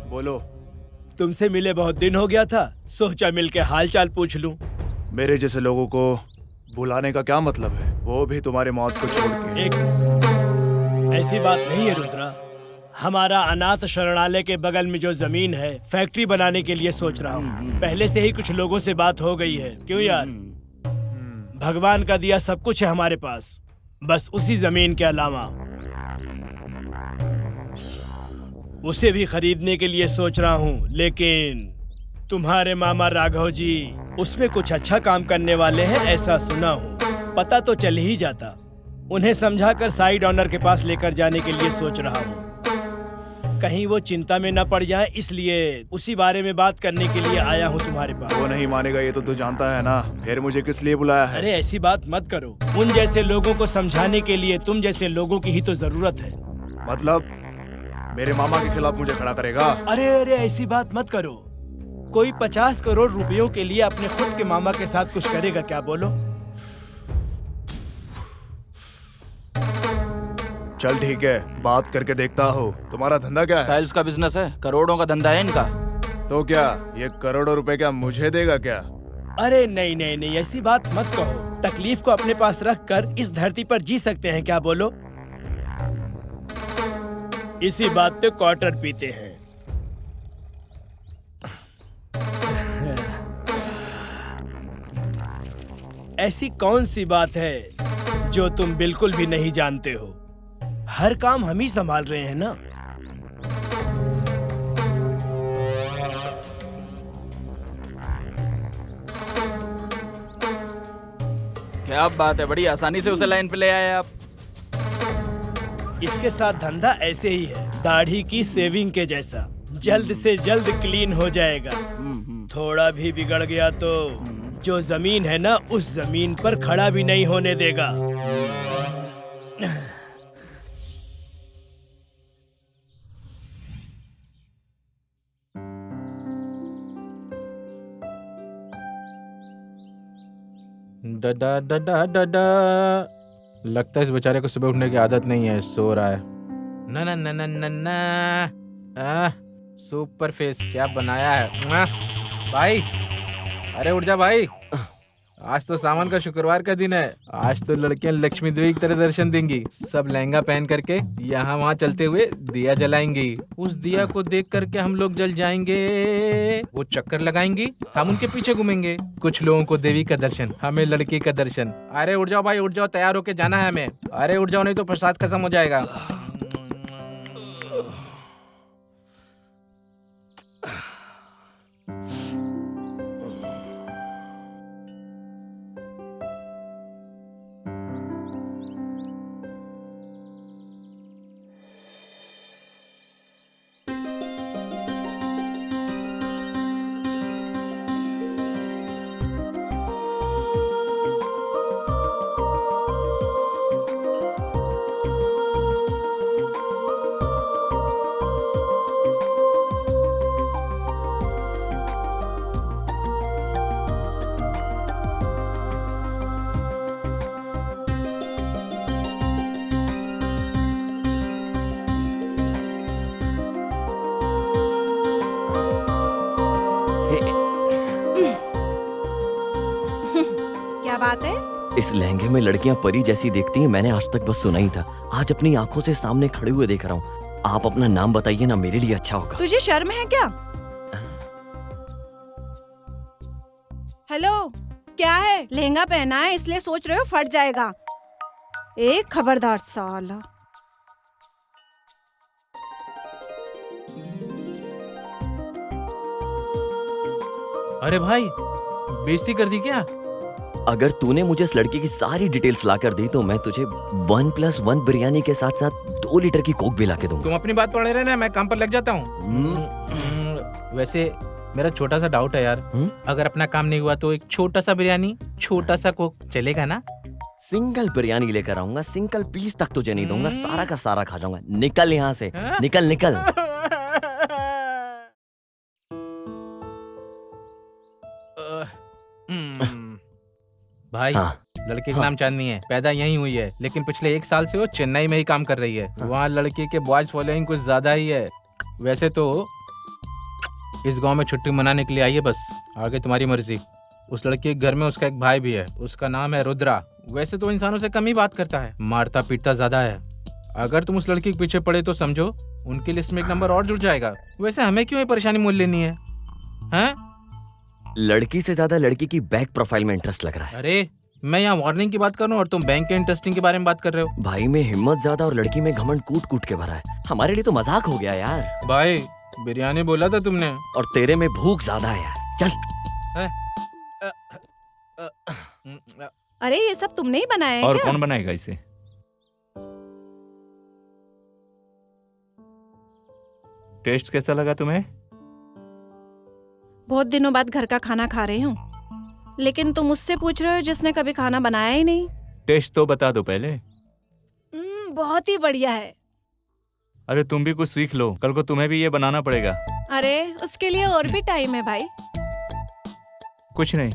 बोलो। तुमसे मिले बहुत दिन हो गया था, सोचा मिलके हाल चाल पूछ लूं। मेरे जैसे लोगों को बुलाने का क्या मतलब है, वो भी तुम्हारे मौत को छोड़ के। एक ऐसी बात नहीं है रुद्रा, हमारा अनाथ शरणालय के बगल में जो जमीन है, फैक्ट्री बनाने के लिए सोच रहा हूँ। पहले से ही कुछ लोगों से बात हो गई है। क्यों यार, भगवान का दिया सब कुछ है हमारे पास, बस उसी जमीन के अलावा उसे भी खरीदने के लिए सोच रहा हूँ। लेकिन तुम्हारे मामा राघव जी उसमें कुछ अच्छा काम करने वाले हैं, ऐसा सुना हूँ। पता तो चल ही जाता। उन्हें समझाकर साइड ऑनर के पास लेकर जाने के लिए सोच रहा हूँ, कहीं वो चिंता में न पड़ जाए, इसलिए उसी बारे में बात करने के लिए आया हूँ तुम्हारे पास। वो नहीं मानेगा ये तो तू जानता है ना, फिर मुझे किस लिए बुलाया है? अरे ऐसी बात मत करो, उन जैसे लोगों को समझाने के लिए तुम जैसे लोगों की ही तो जरूरत है। मतलब मेरे मामा के खिलाफ मुझे खड़ा करेगा? अरे अरे ऐसी बात मत करो। कोई 50 करोड़ रुपयों के लिए अपने खुद के मामा के साथ कुछ करेगा क्या, बोलो? चल ठीक है, बात करके देखता हूँ। तुम्हारा धंधा क्या है? टाइल्स का बिजनेस है, करोड़ों का धंधा है इनका। तो क्या ये करोड़ों रुपए क्या मुझे देगा क्या? अरे नहीं नहीं नहीं, ऐसी बात मत कहो। तकलीफ को अपने पास रख कर इस धरती पर जी सकते हैं क्या, बोलो? इसी बात पे क्वार्टर पीते हैं। ऐसी कौन सी बात है जो तुम बिल्कुल भी नहीं जानते हो? हर काम हम ही संभाल रहे हैं ना। क्या बात है, बड़ी आसानी से उसे लाइन पे ले आए आप। इसके साथ धंधा ऐसे ही है, दाढ़ी की सेविंग के जैसा, जल्द से जल्द क्लीन हो जाएगा। थोड़ा भी बिगड़ गया तो जो जमीन है ना, उस जमीन पर खड़ा भी नहीं होने देगा। डडा डडा डडा। लगता है इस बेचारे को सुबह उठने की आदत नहीं है, सो रहा है। ना ना ना ना ना ना। सुपर फेस क्या बनाया है भाई। अरे उठ जा भाई, आज तो सावन का शुक्रवार का दिन है। आज तो लड़कियां लक्ष्मी देवी की तरह दर्शन देंगी। सब लहंगा पहन करके यहाँ वहाँ चलते हुए दिया जलाएंगी। उस दिया को देख करके हम लोग जल जाएंगे। वो चक्कर लगाएंगी, हम उनके पीछे घूमेंगे। कुछ लोगों को देवी का दर्शन, हमें लड़की का दर्शन। अरे उठ जाओ भाई, उठ जाओ, तैयार होके जाना है हमें। अरे उठ जाओ, नहीं तो प्रसाद खत्म हो जाएगा। बात है? इस लहंगे में लड़कियां परी जैसी दिखती हैं, मैंने आज तक बस सुना ही था। आज अपनी आंखों से सामने खड़े हुए देख रहा हूँ। आप अपना नाम बताइए ना, मेरे लिए अच्छा होगा। तुझे शर्म है क्या? हेलो, क्या है? लहंगा पहना है इसलिए सोच रहे हो फट जाएगा। एक खबरदार साला। अरे भाई, बेइज्जती कर दी क्या? अगर तूने मुझे इस लड़की की सारी डिटेल्स ला कर दी तो मैं तुझे 1+1 बिरयानी के साथ साथ 2 लीटर की कोक भी ला के दूंगा। तुम अपनी बात पढ़े रहना, मैं काम पर लग जाता हूँ। वैसे मेरा छोटा सा डाउट है यार। अगर अपना काम नहीं हुआ तो एक छोटा सा बिरयानी, छोटा सा कोक चलेगा ना? सिंगल बिरयानी लेकर आऊंगा, सिंगल पीस तक तुझे नहीं दूंगा, सारा का सारा खा जाऊंगा। निकल यहाँ से, निकल निकल। भाई, लड़के का नाम चांदनी है, पैदा यहीं हुई है, लेकिन पिछले 1 साल से वो चेन्नई में ही काम कर रही है। वहाँ लड़के के बॉयज फॉलोइंग कुछ ज्यादा ही है। वैसे तो इस गांव में छुट्टी मनाने के लिए आई है, बस आगे तुम्हारी मर्जी। उस लड़के के घर में उसका एक भाई भी है, उसका नाम है रुद्रा। वैसे तो इंसानों से कम ही बात करता है, मारता पीटता ज्यादा है। अगर तुम उस लड़की के पीछे पड़े तो समझो उनकी लिस्ट में एक नंबर और जुड़ जाएगा। वैसे हमें क्यों ये परेशानी मोल लेनी है, हैं? लड़की से ज्यादा लड़की की बैक प्रोफाइल में इंटरेस्ट लग रहा है। अरे मैं यहाँ वार्निंग की बात कर रहा हूँ और तुम बैंक के इंटरेस्टिंग के बारे में बात कर रहे हो। भाई में हिम्मत ज्यादा और लड़की में घमंड कूट कूट के भरा है। हमारे लिए तो मजाक हो गया यार। भाई बिरयानी बोला था तुमने, और तेरे में भूख ज्यादा है यार। चल। अरे ये सब तुमने ही बनाया है और क्या? कौन बनाएगा इसे? टेस्ट कैसा लगा तुम्हें? बहुत दिनों बाद घर का खाना खा रही हूँ, लेकिन तुम मुझसे पूछ रहे हो जिसने कभी खाना बनाया ही नहीं। टेस्ट तो बता दो पहले। बहुत ही बढ़िया है। अरे तुम भी कुछ सीख लो, कल को तुम्हें भी ये बनाना पड़ेगा। अरे उसके लिए और भी टाइम है भाई। कुछ नहीं,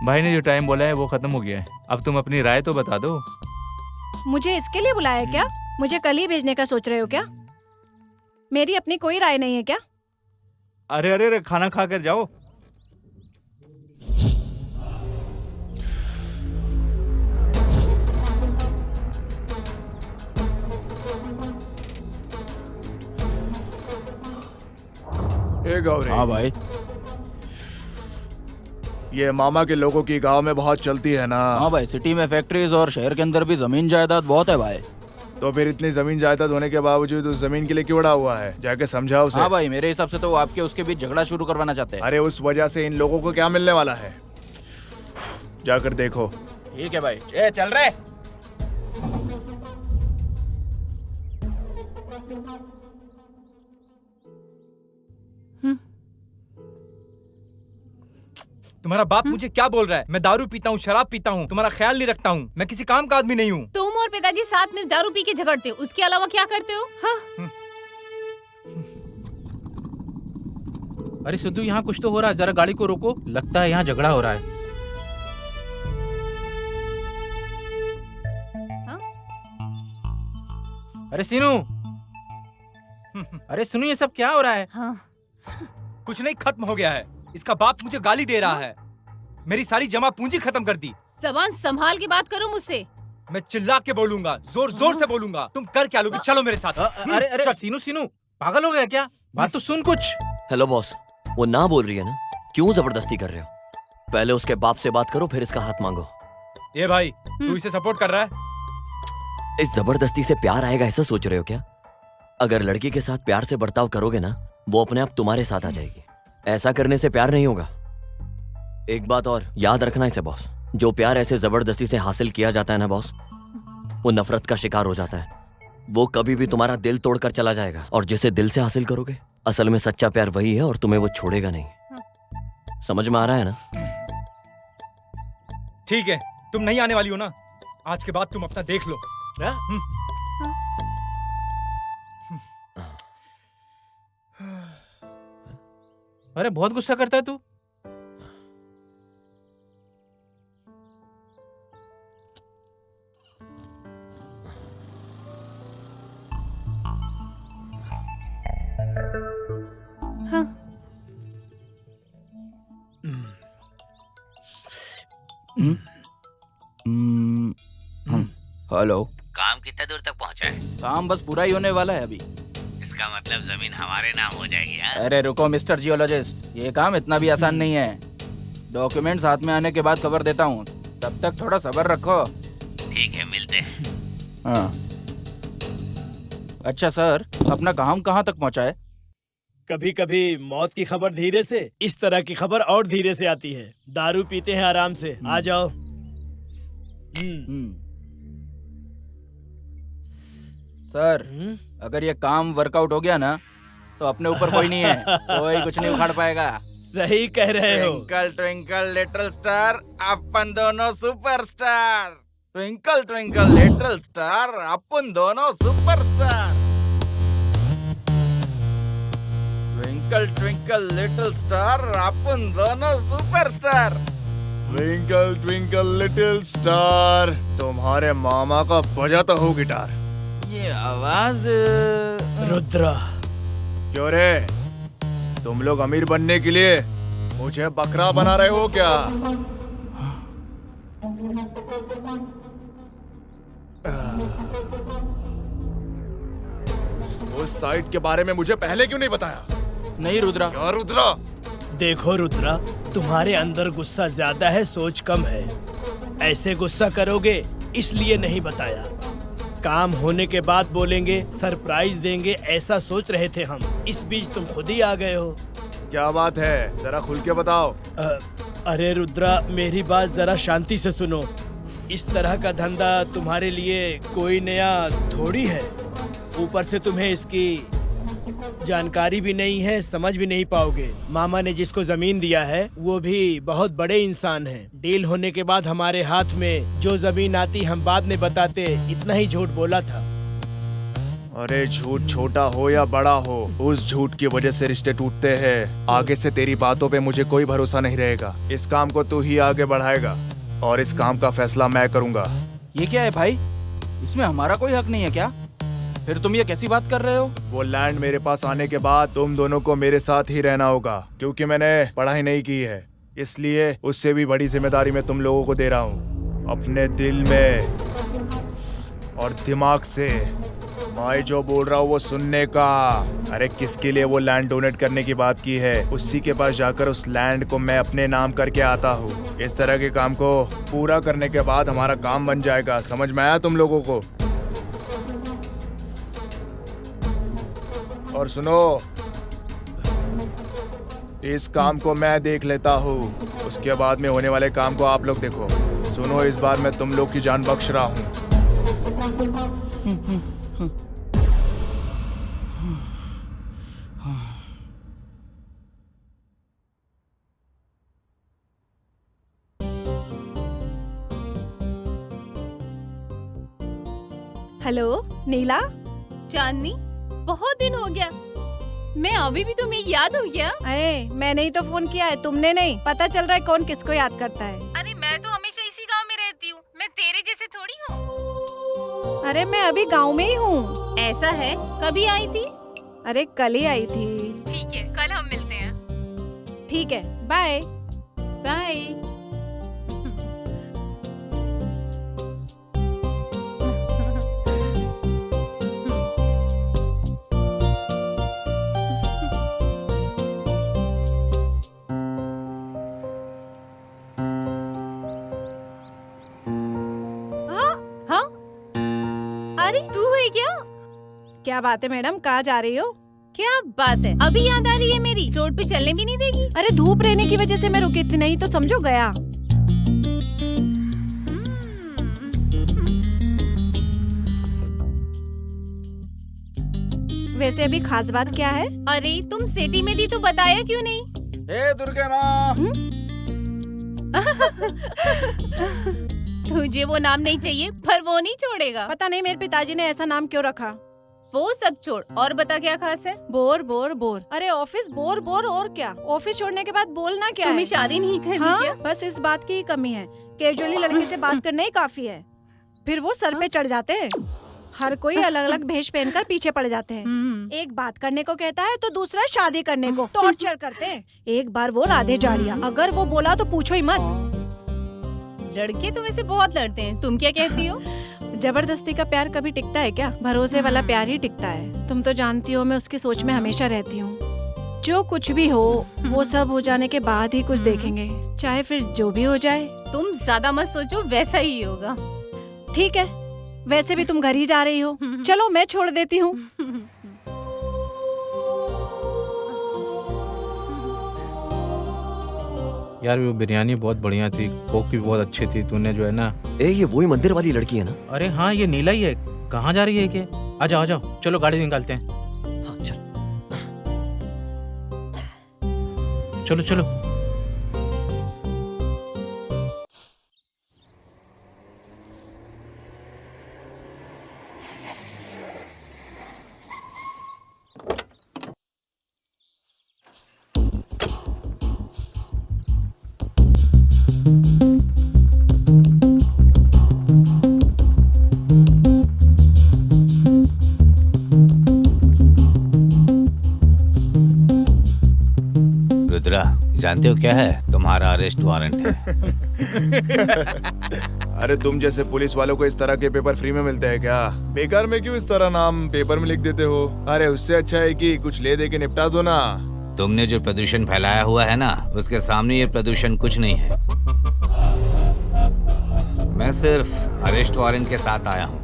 भाई ने जो टाइम बोला है वो खत्म हो गया है। अब तुम अपनी राय तो बता दो। मुझे इसके लिए बुलाया क्या? मुझे कल ही भेजने का सोच रहे हो क्या? मेरी अपनी कोई राय नहीं है क्या? अरे अरे अरे, खाना खा कर जाओ। गौरी। हाँ भाई, ये मामा के लोगों की गांव में बहुत चलती है ना? हाँ भाई, सिटी में फैक्ट्रीज और शहर के अंदर भी जमीन जायदाद बहुत है भाई। तो फिर इतनी जमीन जायदाद होने के बावजूद उस जमीन के लिए क्यों अड़ा हुआ है? जाके समझाओ उसे। हाँ भाई, मेरे हिसाब से तो वो आपके उसके बीच झगड़ा शुरू करवाना चाहते हैं। अरे उस वजह से इन लोगों को क्या मिलने वाला है, जाकर देखो। ठीक है भाई, चल रहे। तुम्हारा बाप मुझे क्या बोल रहा है? मैं दारू पीता हूँ, शराब पीता हूँ, तुम्हारा ख्याल नहीं रखता हूँ, मैं किसी काम का आदमी नहीं हूँ। तुम और पिताजी साथ में दारू पी के झगड़ते हो, उसके अलावा क्या करते हो? हाँ? अरे सिद्धू, यहाँ कुछ तो हो रहा है, जरा गाड़ी को रोको। लगता है यहाँ झगड़ा हो रहा है। अरे सीनू, अरे सुनो, ये सब क्या हो रहा है? कुछ नहीं, खत्म हो गया है। इसका बाप मुझे गाली दे रहा है, मेरी सारी जमा पूंजी खत्म कर दी। जबान संभाल के बात करो मुझसे। मैं चिल्ला के बोलूंगा, जोर जोर से बोलूंगा। तुम कर क्या लोगे? चलो मेरे साथ। अरे अरे सीनू, सीनू पागल हो गया क्या? बात तो सुन कुछ। हेलो बॉस, वो ना बोल रही है ना, क्यों जबरदस्ती कर रहे हो? पहले उसके बाप से बात करो, फिर इसका हाथ मांगो। ये भाई, तू इसे सपोर्ट कर रहा है? इस जबरदस्ती से प्यार आएगा ऐसा सोच रहे हो क्या? अगर लड़की के साथ प्यार से बर्ताव करोगे ना, वो अपने आप तुम्हारे साथ आ जाएगी। ऐसा करने से प्यार नहीं होगा। एक बात और याद रखना इसे बॉस, जो प्यार ऐसे जबरदस्ती से हासिल किया जाता है ना बॉस, वो नफरत का शिकार हो जाता है। वो कभी भी तुम्हारा दिल तोड़कर चला जाएगा, और जिसे दिल से हासिल करोगे, असल में सच्चा प्यार वही है और तुम्हें वो छोड़ेगा नहीं। समझ में आ रहा है ना? ठीक है, तुम नहीं आने वाली हो ना? आज के बाद तुम अपना देख लो। अरे बहुत गुस्सा करता है तू। हेलो। काम कितना दूर तक पहुंचा है? काम बस पूरा ही होने वाला है अभी। इसका मतलब जमीन हमारे नाम हो जाएगी हाँ? अरे रुको मिस्टर जियोलॉजिस्ट, ये काम इतना भी आसान नहीं है। डॉक्यूमेंट्स हाथ में आने के बाद खबर देता हूँ, तब तक थोड़ा सब्र रखो। ठीक है, मिलते हैं। हाँ। अच्छा सर, अपना काम कहाँ तक पहुँचा है? कभी कभी मौत की खबर धीरे से, इस तरह की खबर और धीरे से आती है। दारू पीते हैं आराम से, आ जाओ। सर, अगर ये काम वर्कआउट हो गया ना, तो अपने ऊपर कोई नहीं है, कोई कुछ नहीं उखाड़ पाएगा। सही कह रहे हो। ट्विंकल ट्विंकल लिटिल स्टार, अपन दोनों superstar. Twinkle twinkle little star, अपन दोनों superstar. Twinkle twinkle little star, अपन दोनों superstar. Twinkle twinkle little star, तुम्हारे मामा का बजाता हो गिटार। ये आवाज रुद्रा। क्यों रे, तुम लोग अमीर बनने के लिए मुझे बकरा बना रहे हो क्या? उस साइट के बारे में मुझे पहले क्यों नहीं बताया? नहीं रुद्रा। क्या रुद्रा? देखो रुद्रा, तुम्हारे अंदर गुस्सा ज्यादा है, सोच कम है। ऐसे गुस्सा करोगे इसलिए नहीं बताया। काम होने के बाद बोलेंगे, सरप्राइज देंगे, ऐसा सोच रहे थे हम। इस बीच तुम खुद ही आ गए हो। क्या बात है, जरा खुल के बताओ। अरे रुद्रा, मेरी बात जरा शांति से सुनो। इस तरह का धंधा तुम्हारे लिए कोई नया थोड़ी है। ऊपर से तुम्हें इसकी जानकारी भी नहीं है, समझ भी नहीं पाओगे। मामा ने जिसको जमीन दिया है वो भी बहुत बड़े इंसान हैं। डील होने के बाद हमारे हाथ में जो जमीन आती हम बाद में बताते, इतना ही झूठ बोला था। अरे झूठ छोटा हो या बड़ा हो, उस झूठ की वजह से रिश्ते टूटते हैं। आगे से तेरी बातों पे मुझे कोई भरोसा नहीं रहेगा। इस काम को तू ही आगे बढ़ाएगा और इस काम का फैसला मैं करूंगा। ये क्या है भाई, इसमें हमारा कोई हक नहीं है क्या? फिर तुम ये कैसी बात कर रहे हो? वो लैंड मेरे पास आने के बाद तुम दोनों को मेरे साथ ही रहना होगा, क्योंकि मैंने पढ़ाई नहीं की है। इसलिए उससे भी बड़ी जिम्मेदारी मैं तुम लोगों को दे रहा हूँ। अपने दिल में और दिमाग से मैं जो बोल रहा हूँ वो सुनने का। अरे किसके लिए वो लैंड डोनेट करने की बात की है, उसी के पास जाकर उस लैंड को मैं अपने नाम करके आता हूँ। इस तरह के काम को पूरा करने के बाद हमारा काम बन जाएगा। समझ में आया तुम लोगों को? और सुनो, इस काम को मैं देख लेता हूँ, उसके बाद में होने वाले काम को आप लोग देखो। सुनो, इस बार मैं तुम लोग की जान बख्श रहा हूँ। हेलो नीला। चांदनी, बहुत दिन हो गया, मैं अभी भी तुम्हें याद हूँ क्या? अरे मैंने ही तो फोन किया है, तुमने नहीं। पता चल रहा है कौन किसको याद करता है। अरे मैं तो हमेशा इसी गांव में रहती हूँ, मैं तेरे जैसे थोड़ी हूँ। अरे मैं अभी गांव में ही हूँ। ऐसा है, कभी आई थी? अरे कल ही आई थी। ठीक है, कल हम मिलते हैं। ठीक है, बाय बाय। अरे तू है क्या? क्या बात है मैडम, कहाँ जा रही हो? क्या बात है, अभी याद आ रही है मेरी? रोड पे चलने भी नहीं देगी? अरे धूप रहने की वजह से मैं रुकी थी, नहीं तो समझो गया। वैसे अभी खास बात क्या है? अरे तुम सिटी में थी तो बताया क्यों नहीं? हे दुर्गे माँ। तुझे वो नाम नहीं चाहिए, पर वो नहीं छोड़ेगा। पता नहीं मेरे पिताजी ने ऐसा नाम क्यों रखा। वो सब छोड़, और बता क्या खास है? Bore bore bore. अरे ऑफिस बोर बोर, और क्या? ऑफिस छोड़ने के बाद बोलना क्या तुम्हें है? शादी नहीं करनी हाँ, क्या? बस इस बात की ही कमी है। कैजुअली लड़के से बात करना ही काफी है, फिर वो सर पे चढ़ जाते हैं। हर कोई अलग अलग भेष पहनकर पीछे पड़ जाते हैं। एक बात करने को कहता है तो दूसरा शादी करने को टॉर्चर करते हैं। एक बार वो राधे जाड़िया, अगर वो बोला तो पूछो ही मत। लड़के तो वैसे बहुत लड़ते हैं, तुम क्या कहती हो? जबरदस्ती का प्यार कभी टिकता है क्या? भरोसे वाला प्यार ही टिकता है। तुम तो जानती हो मैं उसकी सोच में हमेशा रहती हूँ। जो कुछ भी हो वो सब हो जाने के बाद ही कुछ देखेंगे, चाहे फिर जो भी हो जाए। तुम ज्यादा मत सोचो, वैसा ही होगा। ठीक है, वैसे भी तुम घर ही जा रही हो, चलो मैं छोड़ देती हूँ। यार वो बिरयानी बहुत बढ़िया थी, कोक भी बहुत अच्छी थी। तूने जो है ना, ये वही मंदिर वाली लड़की है ना? अरे हाँ, ये नीला ही है। कहाँ जा रही है ये? आ जाओ आ जाओ, चलो गाड़ी निकालते हैं। हाँ चल। चलो चलो। रुद्रा, जानते हो क्या है? तुम्हारा अरेस्ट वारंट है। अरे तुम जैसे पुलिस वालों को इस तरह के पेपर फ्री में मिलते हैं क्या? बेकार में क्यों इस तरह नाम पेपर में लिख देते हो? अरे उससे अच्छा है कि कुछ ले दे के निपटा दो ना। तुमने जो प्रदूषण फैलाया हुआ है ना, उसके सामने ये प्रदूषण कुछ नहीं है। मैं सिर्फ अरेस्ट वारंट के साथ आया हूँ,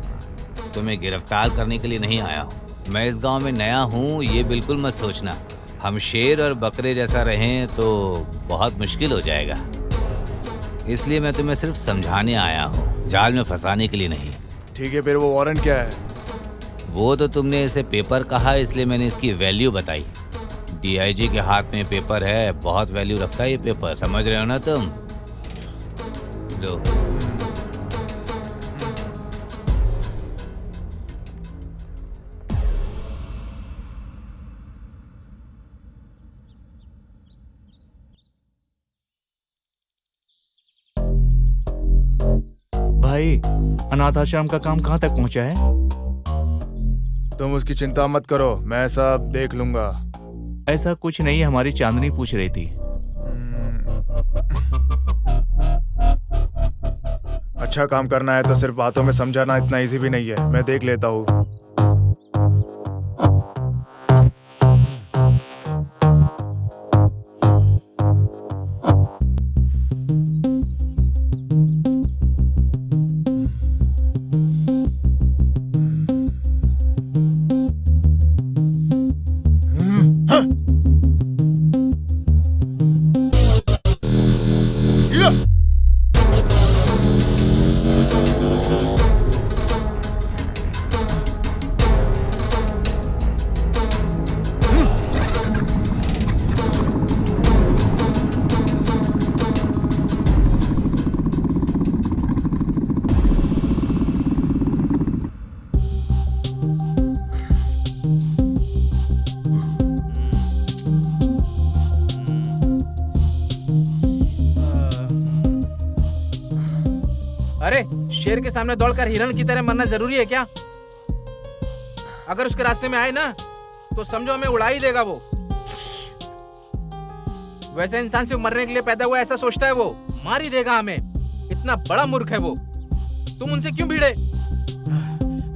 तुम्हें गिरफ्तार करने के लिए नहीं आया हूँ। मैं इस गांव में नया हूँ, ये बिल्कुल मत सोचना हम शेर और बकरे जैसा रहें तो बहुत मुश्किल हो जाएगा। इसलिए मैं तुम्हें सिर्फ समझाने आया हूँ, जाल में फंसाने के लिए नहीं। ठीक है, फिर वो वारंट क्या है? वो तो तुमने इसे पेपर कहा, इसलिए मैंने इसकी वैल्यू बताई। डीआईजी के हाथ में पेपर है, बहुत वैल्यू रखता है ये पेपर, समझ रहे हो ना तुम? लो। भाई, अनाथ आश्रम का काम कहाँ तक पहुँचा है? तुम उसकी चिंता मत करो, मैं सब देख लूंगा। ऐसा कुछ नहीं है, हमारी चांदनी पूछ रही थी। अच्छा काम करना है तो सिर्फ बातों में समझाना इतना इजी भी नहीं है, मैं देख लेता हूँ। अरे शेर के सामने दौड़कर हिरण की तरह मरना जरूरी है क्या? अगर उसके रास्ते में आए ना तो समझो हमें उड़ा ही देगा वो। वैसे इंसान से मरने के लिए पैदा हुआ ऐसा सोचता है वो, मार ही देगा हमें। इतना बड़ा मूर्ख है वो। तुम उनसे क्यों भिड़े?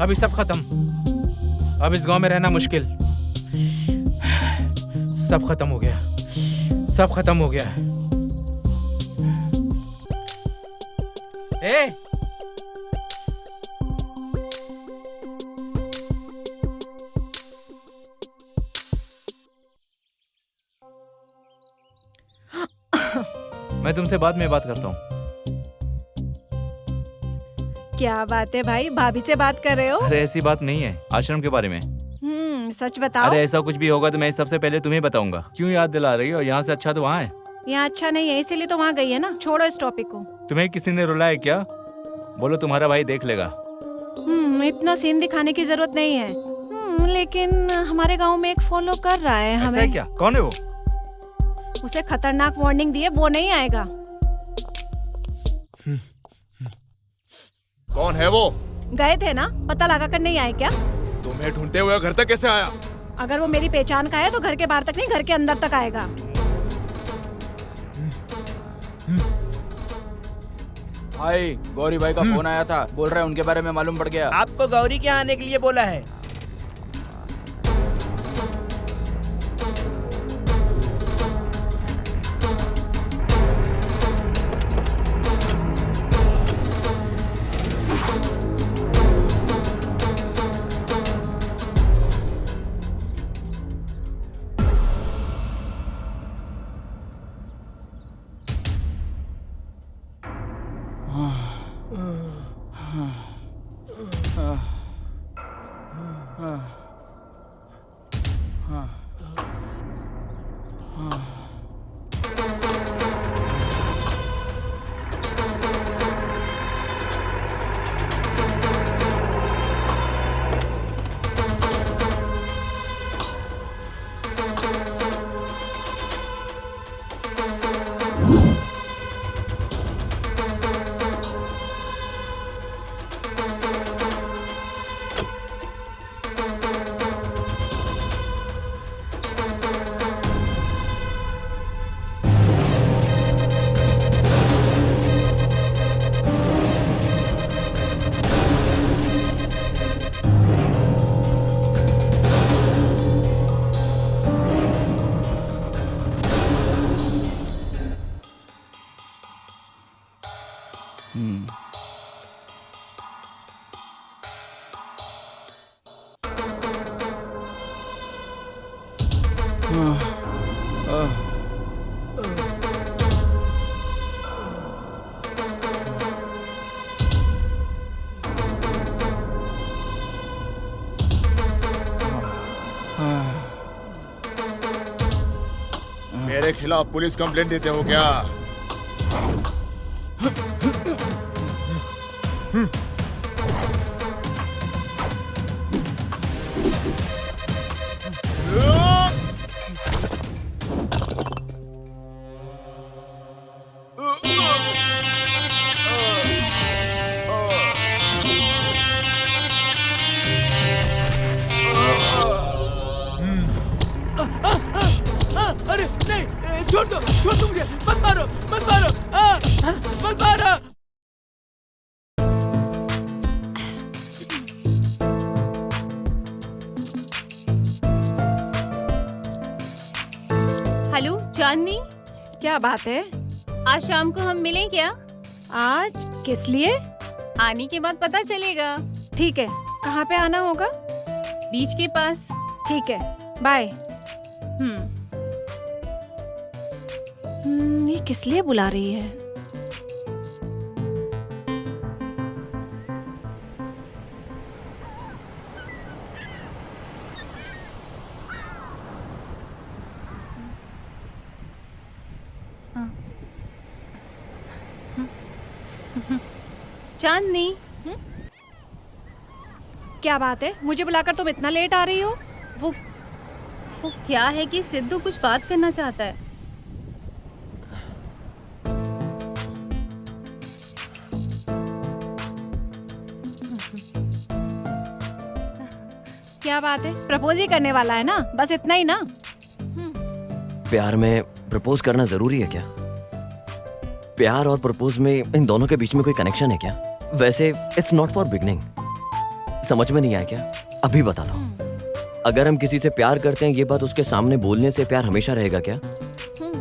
अभी सब खत्म, अब इस गांव में रहना मुश्किल। सब खत्म हो गया, सब खत्म हो गया। ए! मैं तुमसे बाद में बात करता हूँ। क्या बात है भाई, भाभी से बात कर रहे हो? अरे ऐसी बात नहीं है, आश्रम के बारे में। सच बताओ। अरे ऐसा कुछ भी होगा तो मैं सबसे पहले तुम्हें बताऊंगा। क्यों याद दिला रही हो? यहाँ से अच्छा तो वहाँ है। यहाँ अच्छा नहीं है, इसीलिए तो वहाँ गई है ना। छोड़ो इस टॉपिक को। तुम्हें किसी ने रुलाया क्या? बोलो तुम्हारा भाई देख लेगा। इतना सीन दिखाने की जरूरत नहीं है। लेकिन हमारे गांव में एक फॉलो कर रहा है हमें। ऐसा है क्या? कौन है वो? उसे खतरनाक वार्निंग दिए, वो नहीं आएगा। कौन है वो? गए थे ना, पता लगा कर नहीं आए क्या? तुम्हें ढूंढते हुए घर तक कैसे आया? अगर वो मेरी पहचान का है तो घर के बाहर तक नहीं, घर के अंदर तक आएगा। भाई गौरी भाई का फोन आया था, बोल रहे हैं उनके बारे में मालूम पड़ गया। आपको गौरी के यहाँ आने के लिए बोला है। मेरे खिलाफ पुलिस कंप्लेंट देते हो क्या? अरे नहीं, छोड़ दो मुझे, मत मारो, मत मारो। हेलो चांदनी, क्या बात है? आज शाम को हम मिलें क्या? आज किस लिए? आने के बाद पता चलेगा। ठीक है, कहाँ पे आना होगा? बीच के पास। ठीक है, बाय। ये किस लिए बुला रही है? चांदनी, क्या बात है? मुझे बुलाकर तुम इतना लेट आ रही हो? वो क्या है कि सिद्धू कुछ बात करना चाहता है। क्या बात है? प्रपोज ही करने वाला है ना? बस इतना ही ना? प्यार में प्रपोज करना जरूरी है क्या? प्यार और प्रपोज में इन दोनों के बीच में कोई कनेक्शन है क्या? वैसे इट्स नॉट फॉर बिगनिंग। समझ में नहीं आया क्या? अभी बताता हूँ। अगर हम किसी से प्यार करते हैं, ये बात उसके सामने बोलने से प्यार हमेशा रहेगा क्या?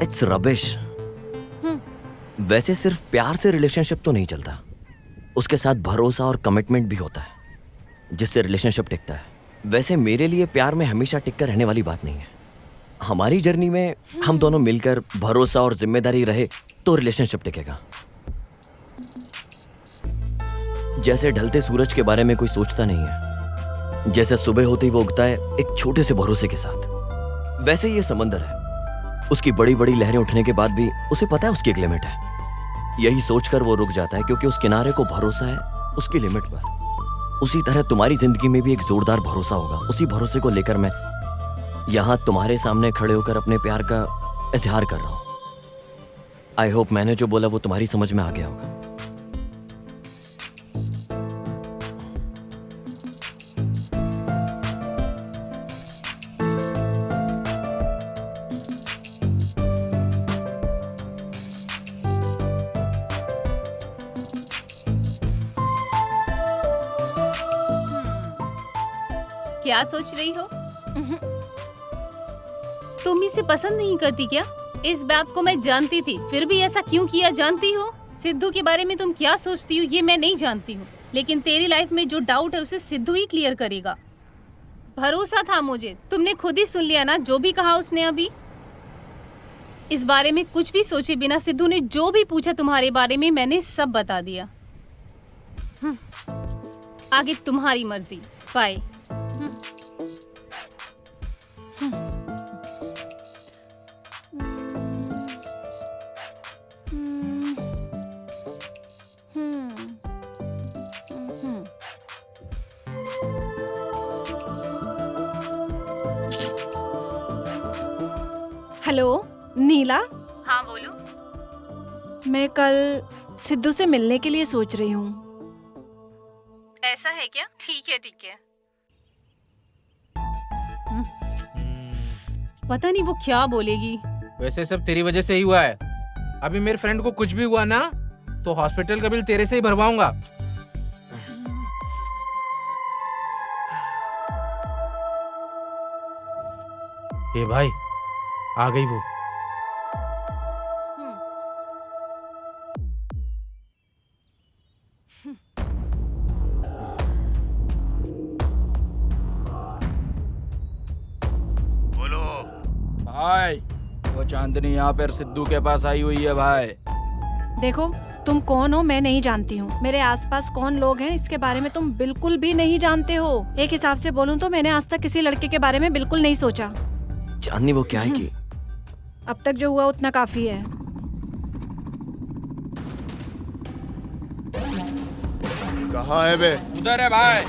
It's rubbish. वैसे सिर्फ प्यार से रिलेशनशिप तो नहीं चलता, उसके साथ भरोसा और कमिटमेंट भी होता है जिससे रिलेशनशिप टिकता है। वैसे मेरे लिए प्यार में हमेशा टिक कर रहने वाली बात नहीं है। हमारी जर्नी में हम दोनों मिलकर भरोसा और जिम्मेदारी रहे तो रिलेशनशिप टिकेगा। जैसे ढलते सूरज के बारे में कोई सोचता नहीं है, जैसे सुबह होते ही वो उगता है एक छोटे से भरोसे के साथ, वैसे ये समंदर है। उसकी बड़ी बड़ी लहरें उठने के बाद भी उसे पता है उसकी एक लिमिट है। यही सोचकर वो रुक जाता है क्योंकि उस किनारे को भरोसा है उसकी लिमिट पर। उसी तरह तुम्हारी जिंदगी में भी एक जोरदार भरोसा होगा। उसी भरोसे को लेकर मैं यहाँ तुम्हारे सामने खड़े होकर अपने प्यार का इजहार कर रहा हूँ। आई होप मैंने जो बोला वो तुम्हारी समझ में आ गया होगा। क्या सोच रही हो? तुम इसे पसंद नहीं करती क्या? इस बात को मैं जानती थी, फिर भी ऐसा क्यों किया जानती हो? सिद्धू के बारे में तुम क्या सोचती हो ये मैं नहीं जानती हूँ, लेकिन तेरी लाइफ में जो डाउट है उसे सिद्धू ही क्लियर करेगा। भरोसा था मुझे, तुमने खुद ही सुन लिया ना जो भी कहा उसने अभी। इस बारे में कुछ भी सोचे बिना सिद्धू ने जो भी पूछा तुम्हारे बारे में मैंने सब बता दिया। आगे तुम्हारी मर्जी। बाय। हेलो नीला। हाँ बोलो। मैं कल सिद्धू से मिलने के लिए सोच रही हूँ। ऐसा है क्या? ठीक है ठीक है। पता नहीं वो क्या बोलेगी। वैसे सब तेरी वजह से ही हुआ है। अभी मेरे फ्रेंड को कुछ भी हुआ ना तो हॉस्पिटल का बिल तेरे से ही भरवाऊंगा। ए भाई, आ गई वो। बोलो भाई, वो चांदनी यहाँ पर सिद्धू के पास आई हुई है भाई। देखो तुम कौन हो मैं नहीं जानती हूँ, मेरे आसपास कौन लोग हैं इसके बारे में तुम बिल्कुल भी नहीं जानते हो। एक हिसाब से बोलूँ तो मैंने आज तक किसी लड़के के बारे में बिल्कुल नहीं सोचा। चांदनी वो क्या है कि अब तक जो हुआ उतना काफी है। कहाँ है बे? उधर है भाई।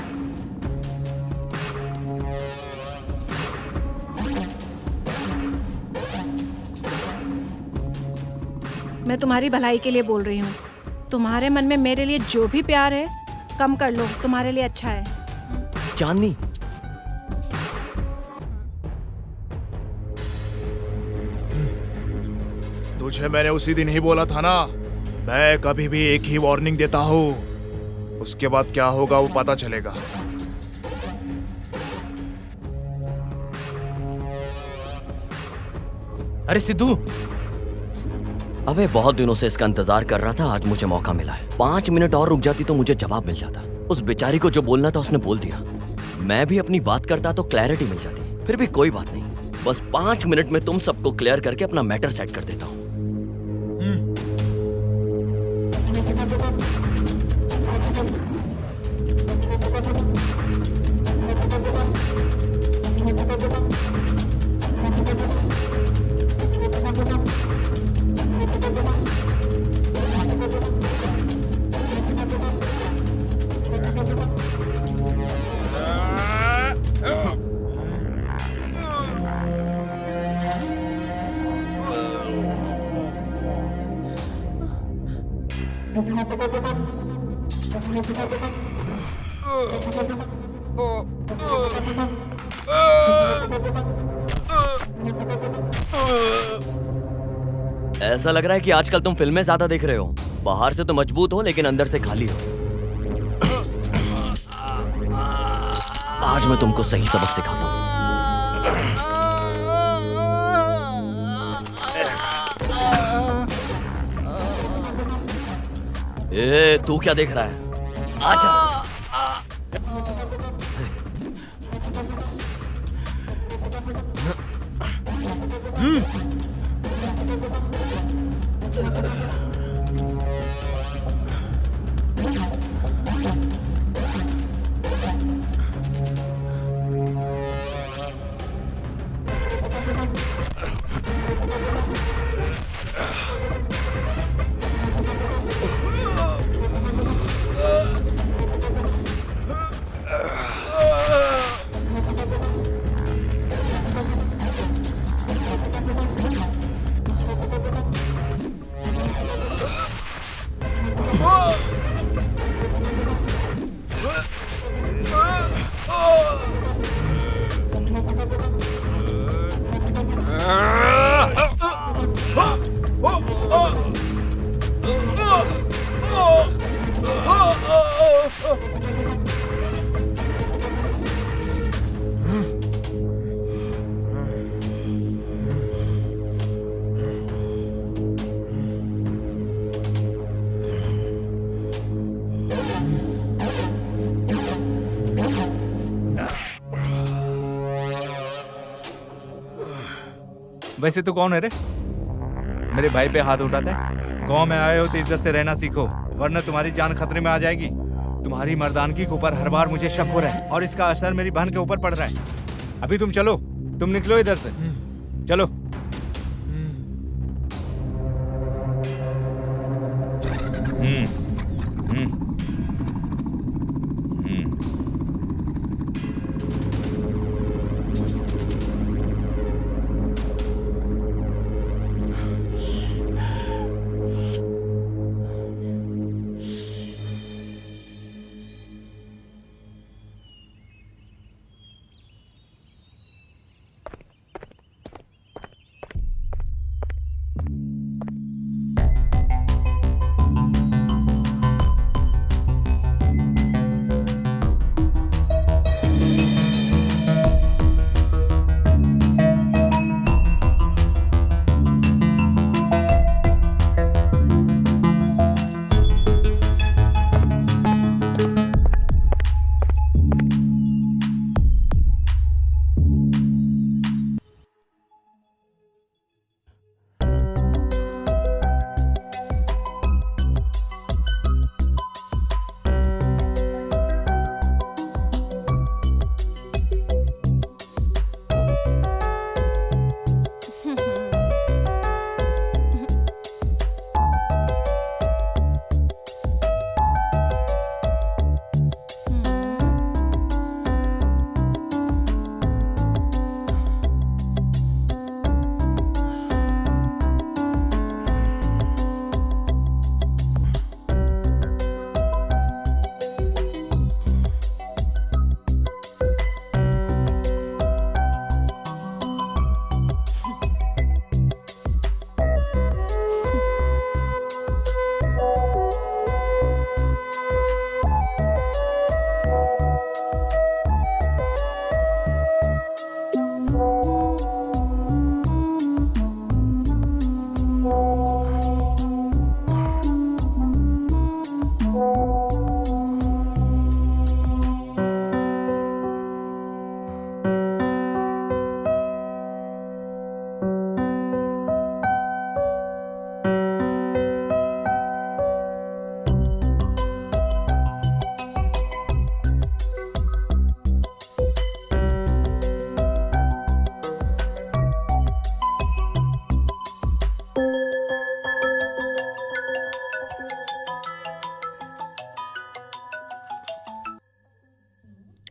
मैं तुम्हारी भलाई के लिए बोल रही हूँ। तुम्हारे मन में मेरे लिए जो भी प्यार है कम कर लो, तुम्हारे लिए अच्छा है। चांदनी, तुझे मैंने उसी दिन ही बोला था ना, मैं कभी भी एक ही वार्निंग देता हूँ, उसके बाद क्या होगा वो पता चलेगा। अरे सिद्धू, अबे बहुत दिनों से इसका इंतजार कर रहा था, आज मुझे मौका मिला है। 5 मिनट और रुक जाती तो मुझे जवाब मिल जाता। उस बेचारी को जो बोलना था उसने बोल दिया। मैं भी अपनी बात करता तो क्लैरिटी मिल जाती। फिर भी कोई बात नहीं, बस 5 मिनट में तुम सबको क्लियर करके अपना मैटर सेट कर देता हूँ। ऐसा लग रहा है कि आजकल तुम फिल्में ज्यादा देख रहे हो। बाहर से तो मजबूत हो लेकिन अंदर से खाली हो। आज मैं तुमको सही सबक सिखाता हूँ। ए, तू क्या देख रहा है? आजा। वैसे तो कौन है रे? मेरे भाई पे हाथ उठाता है? गांव में आए हो तो इज्जत से रहना सीखो, वरना तुम्हारी जान खतरे में आ जाएगी। तुम्हारी मर्दानगी के ऊपर हर बार मुझे शक हो रहा है और इसका असर मेरी बहन के ऊपर पड़ रहा है। अभी तुम चलो, तुम निकलो इधर से, चलो।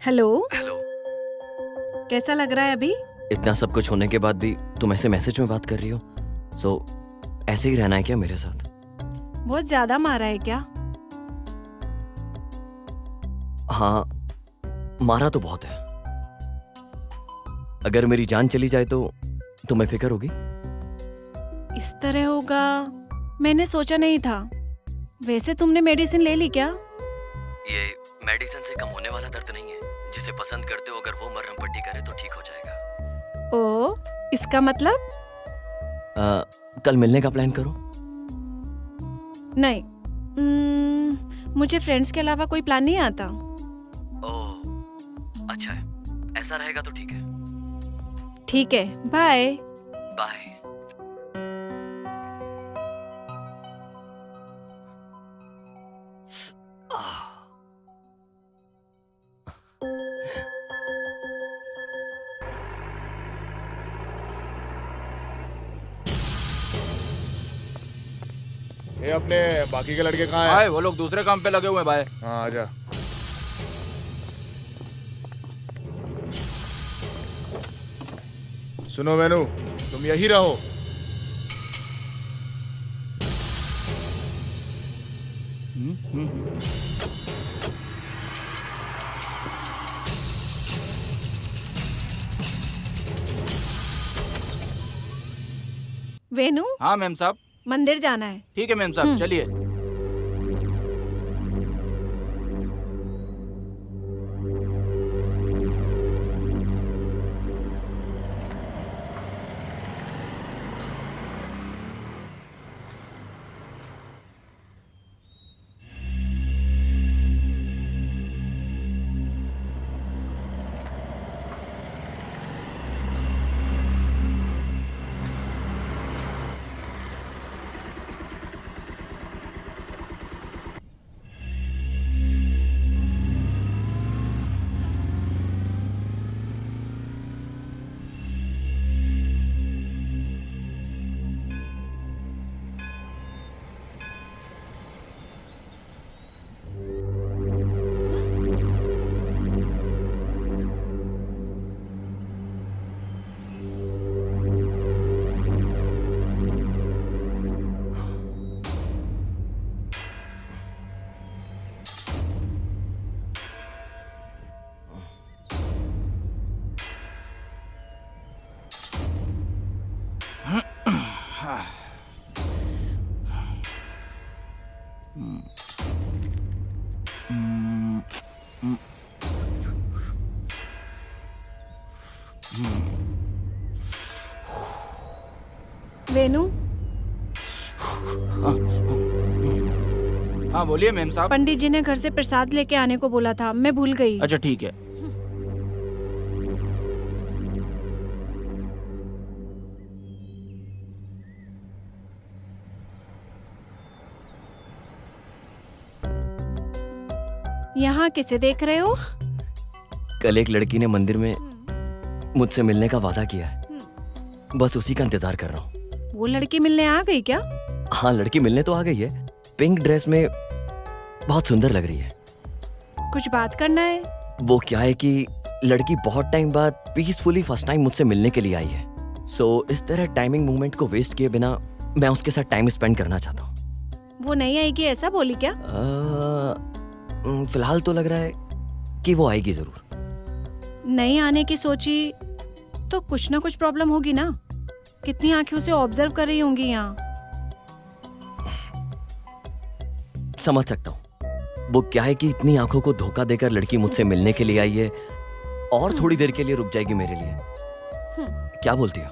हेलो। हेलो। कैसा लग रहा है अभी? इतना सब कुछ होने के बाद भी तुम ऐसे मैसेज में बात कर रही हो, सो ऐसे ही रहना है क्या मेरे साथ? बहुत ज्यादा मारा है क्या? हाँ, मारा तो बहुत है। अगर मेरी जान चली जाए तो तुम्हें फिक्र होगी? इस तरह होगा मैंने सोचा नहीं था। वैसे तुमने मेडिसिन ले ली क्या? ये मेडिसिन से कम होने वाला दर्द नहीं है। जिसे पसंद करते हो अगर वो मरहम पट्टी करे तो ठीक हो जाएगा। ओ, इसका मतलब? कल मिलने का प्लान करो। नहीं, मुझे फ्रेंड्स के अलावा कोई प्लान नहीं आता। ओह, अच्छा है। ऐसा रहेगा तो ठीक है। ठीक है, बाय। बाय। ये अपने बाकी के लड़के कहाँ हैं? भाई वो लोग दूसरे काम पे लगे हुए हैं भाई। हाँ आजा। सुनो मेनू, तुम यही रहो। वेनु, हाँ मैम साहब। मंदिर जाना है। ठीक है मैम साहब, चलिए। वेनु, हाँ बोलिए मैम साहब। पंडित जी ने घर से प्रसाद लेके आने को बोला था, मैं भूल गई। अच्छा ठीक है। यहाँ किसे देख रहे हो? कल एक लड़की ने मंदिर में मुझसे मिलने का वादा किया है, बस उसी का इंतजार कर रहा हूँ। वो लड़की मिलने आ गई क्या? हाँ, लड़की मिलने तो आ गई है। पिंक ड्रेस में बहुत सुंदर लग रही है। कुछ बात करना है? वो क्या है कि लड़की बहुत टाइम बाद पीसफुली फर्स्ट टाइम मुझसे मिलने के लिए आई है। सो इस तरह टाइमिंग मूवमेंट को वेस्ट किए बिना मैं उसके साथ टाइम स्पेंड करना चाहता हूँ। वो नहीं आएगी ऐसा बोली क्या? फिलहाल तो लग रहा है कि वो आएगी जरूर। नहीं आने की सोची तो कुछ ना कुछ प्रॉब्लम होगी ना। कितनी आंखों से ऑब्जर्व कर रही होंगी यहाँ। समझ सकता हूँ। वो क्या है कि इतनी आंखों को धोखा देकर लड़की मुझसे मिलने के लिए आई है और थोड़ी देर के लिए रुक जाएगी मेरे लिए। क्या बोलती हो?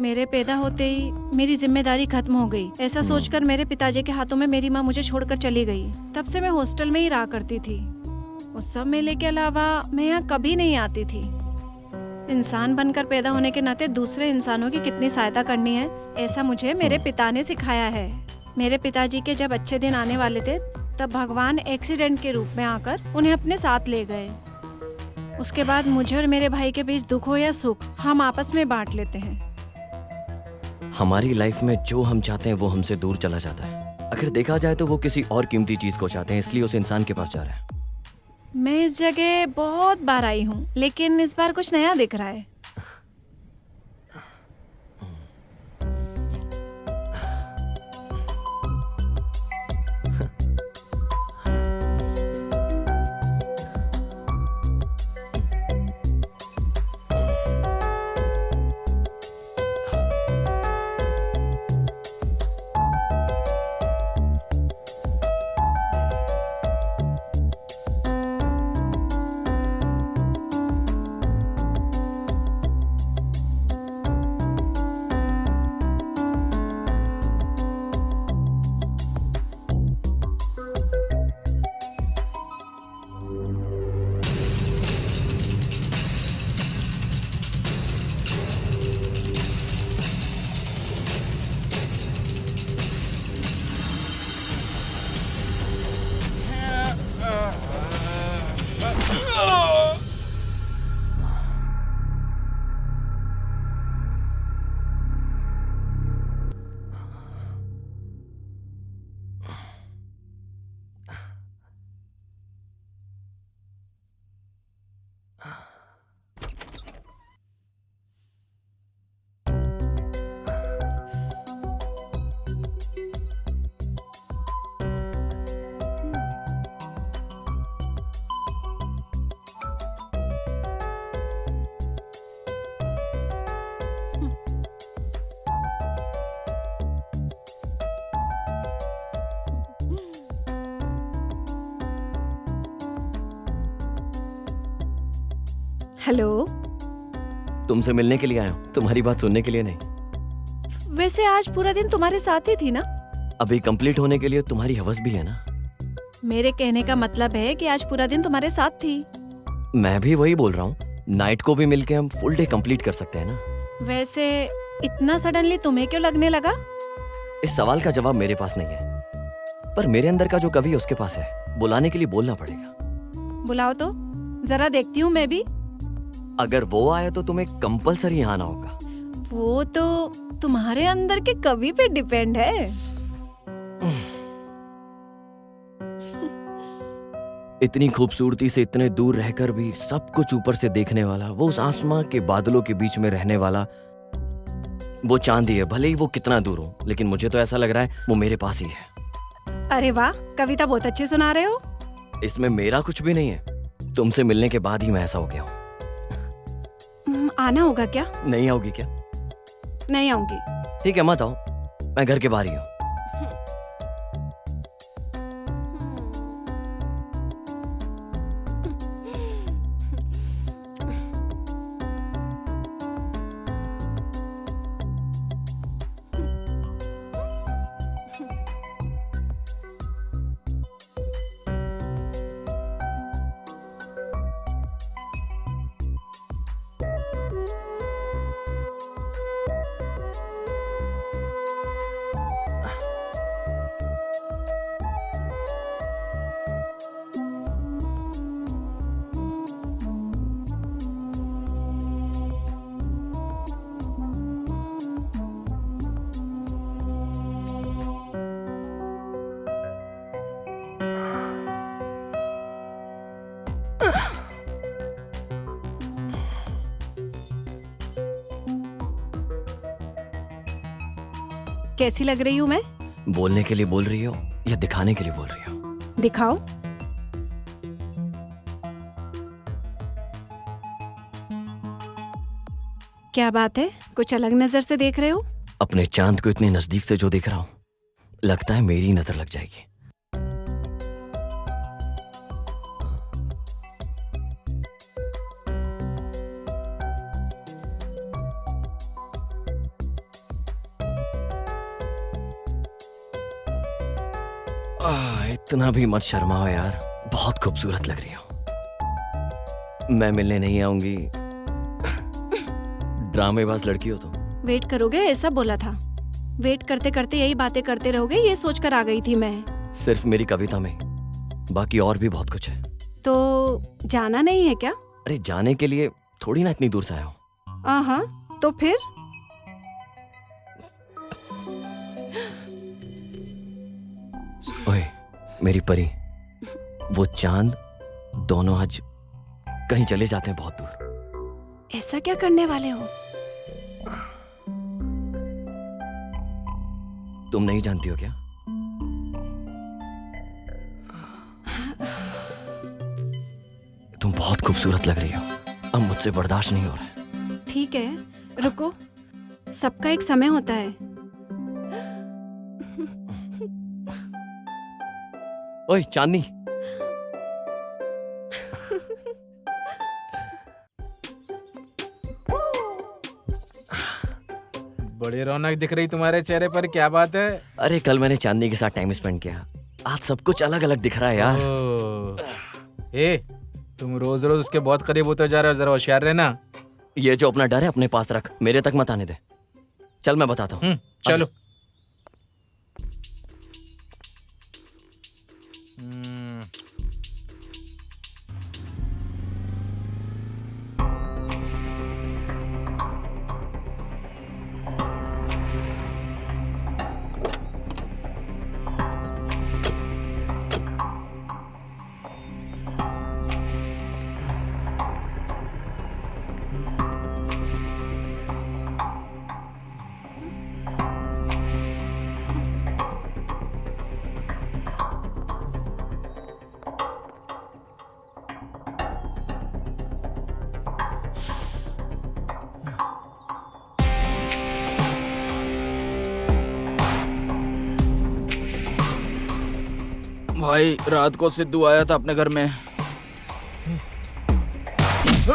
मेरे पैदा होते ही मेरी जिम्मेदारी खत्म हो गई। ऐसा सोचकर मेरे पिताजी के हाथों में मेरी माँ मुझे छोड़कर चली गई। तब से मैं हॉस्टल में ही रहा करती थी। उस सब मेले के अलावा मैं यहाँ कभी नहीं आती थी। इंसान बनकर पैदा होने के नाते दूसरे इंसानों की कितनी सहायता करनी है, ऐसा मुझे मेरे पिता ने सिखाया है। मेरे पिताजी के जब अच्छे दिन आने वाले थे तब भगवान एक्सीडेंट के रूप में आकर उन्हें अपने साथ ले गए। उसके बाद मुझे और मेरे भाई के बीच दुख हो या सुख हम आपस में बांट लेते हैं। हमारी लाइफ में जो हम चाहते हैं वो हमसे दूर चला जाता है। अगर देखा जाए तो वो किसी और कीमती चीज को चाहते हैं, इसलिए उस इंसान के पास जा रहा है। मैं इस जगह बहुत बार आई हूँ, लेकिन इस बार कुछ नया दिख रहा है। हेलो। तुमसे मिलने के लिए आया हूँ, तुम्हारी बात सुनने के लिए नहीं। वैसे आज पूरा दिन तुम्हारे साथ ही थी ना? अभी कंप्लीट होने के लिए तुम्हारी हवस भी है ना। मेरे कहने का मतलब है कि आज पूरा दिन तुम्हारे साथ थी। मैं भी वही बोल रहा हूँ, नाइट को भी मिलके हम फुल डे कंप्लीट कर सकते हैं ना। वैसे इतना सडनली तुम्हें क्यों लगने लगा? इस सवाल का जवाब मेरे पास नहीं है, पर मेरे अंदर का जो कवि है उसके पास है। बुलाने के लिए बोलना पड़ेगा। बुलाओ तो जरा देखती हूँ मैं भी। अगर वो आए तो तुम्हें कंपलसरी यहाँ आना होगा। वो तो तुम्हारे अंदर के कवि पे डिपेंड है। इतनी खूबसूरती से इतने दूर रहकर भी सब कुछ ऊपर से देखने वाला, वो उस आसमां के बादलों के बीच में रहने वाला, वो चांदी है। भले ही वो कितना दूर हो, लेकिन मुझे तो ऐसा लग रहा है वो मेरे पास ही है। अरे वाह, कविता बहुत अच्छी सुना रहे हो। इसमें मेरा कुछ भी नहीं है। तुमसे मिलने के बाद ही मैं ऐसा हो गया हूँ। आना होगा क्या? नहीं आओगी क्या? नहीं आऊंगी। ठीक है, मत आओ, मैं घर के बाहर ही हूँ। कैसी लग रही हूँ मैं? बोलने के लिए बोल रही हो या दिखाने के लिए बोल रही हो? दिखाओ। क्या बात है, कुछ अलग नजर से देख रहे हो? अपने चांद को इतनी नजदीक से जो देख रहा हूँ, लगता है मेरी नजर लग जाएगी। इतना भी मत शर्माओ यार, बहुत खूबसूरत लग रही हो। मैं मिलने नहीं आऊंगी, ड्रामेबाज लड़की हो तुम। वेट करोगे ऐसा बोला था। वेट करते करते यही बातें करते रहोगे, ये सोचकर आ गई थी मैं। सिर्फ मेरी कविता में, बाकी और भी बहुत कुछ है। तो जाना नहीं है क्या? अरे जाने के लिए थोड़ी ना इतनी दूर से आया हूँ। हाँ, तो फिर? ओए मेरी परी, वो चांद, दोनों आज कहीं चले जाते हैं बहुत दूर। ऐसा क्या करने वाले हो? तुम नहीं जानती हो क्या? तुम बहुत खूबसूरत लग रही हो, अब मुझसे बर्दाश्त नहीं हो रहा है। ठीक है, रुको, सबका एक समय होता है। ओए चांदनी, बड़ी रौनक दिख रही तुम्हारे चेहरे पर, क्या बात है? अरे कल मैंने चांदनी के साथ टाइम स्पेंड किया, आज सब कुछ अलग अलग दिख रहा है यार। ए, तुम रोज रोज उसके बहुत करीब होते जा रहे हो, जरा होशियार रहना। ये जो अपना डर है अपने पास रख, मेरे तक मत आने दे। चल मैं बताता हूँ। चलो। भाई रात को सिद्धू आया था अपने घर में। क्या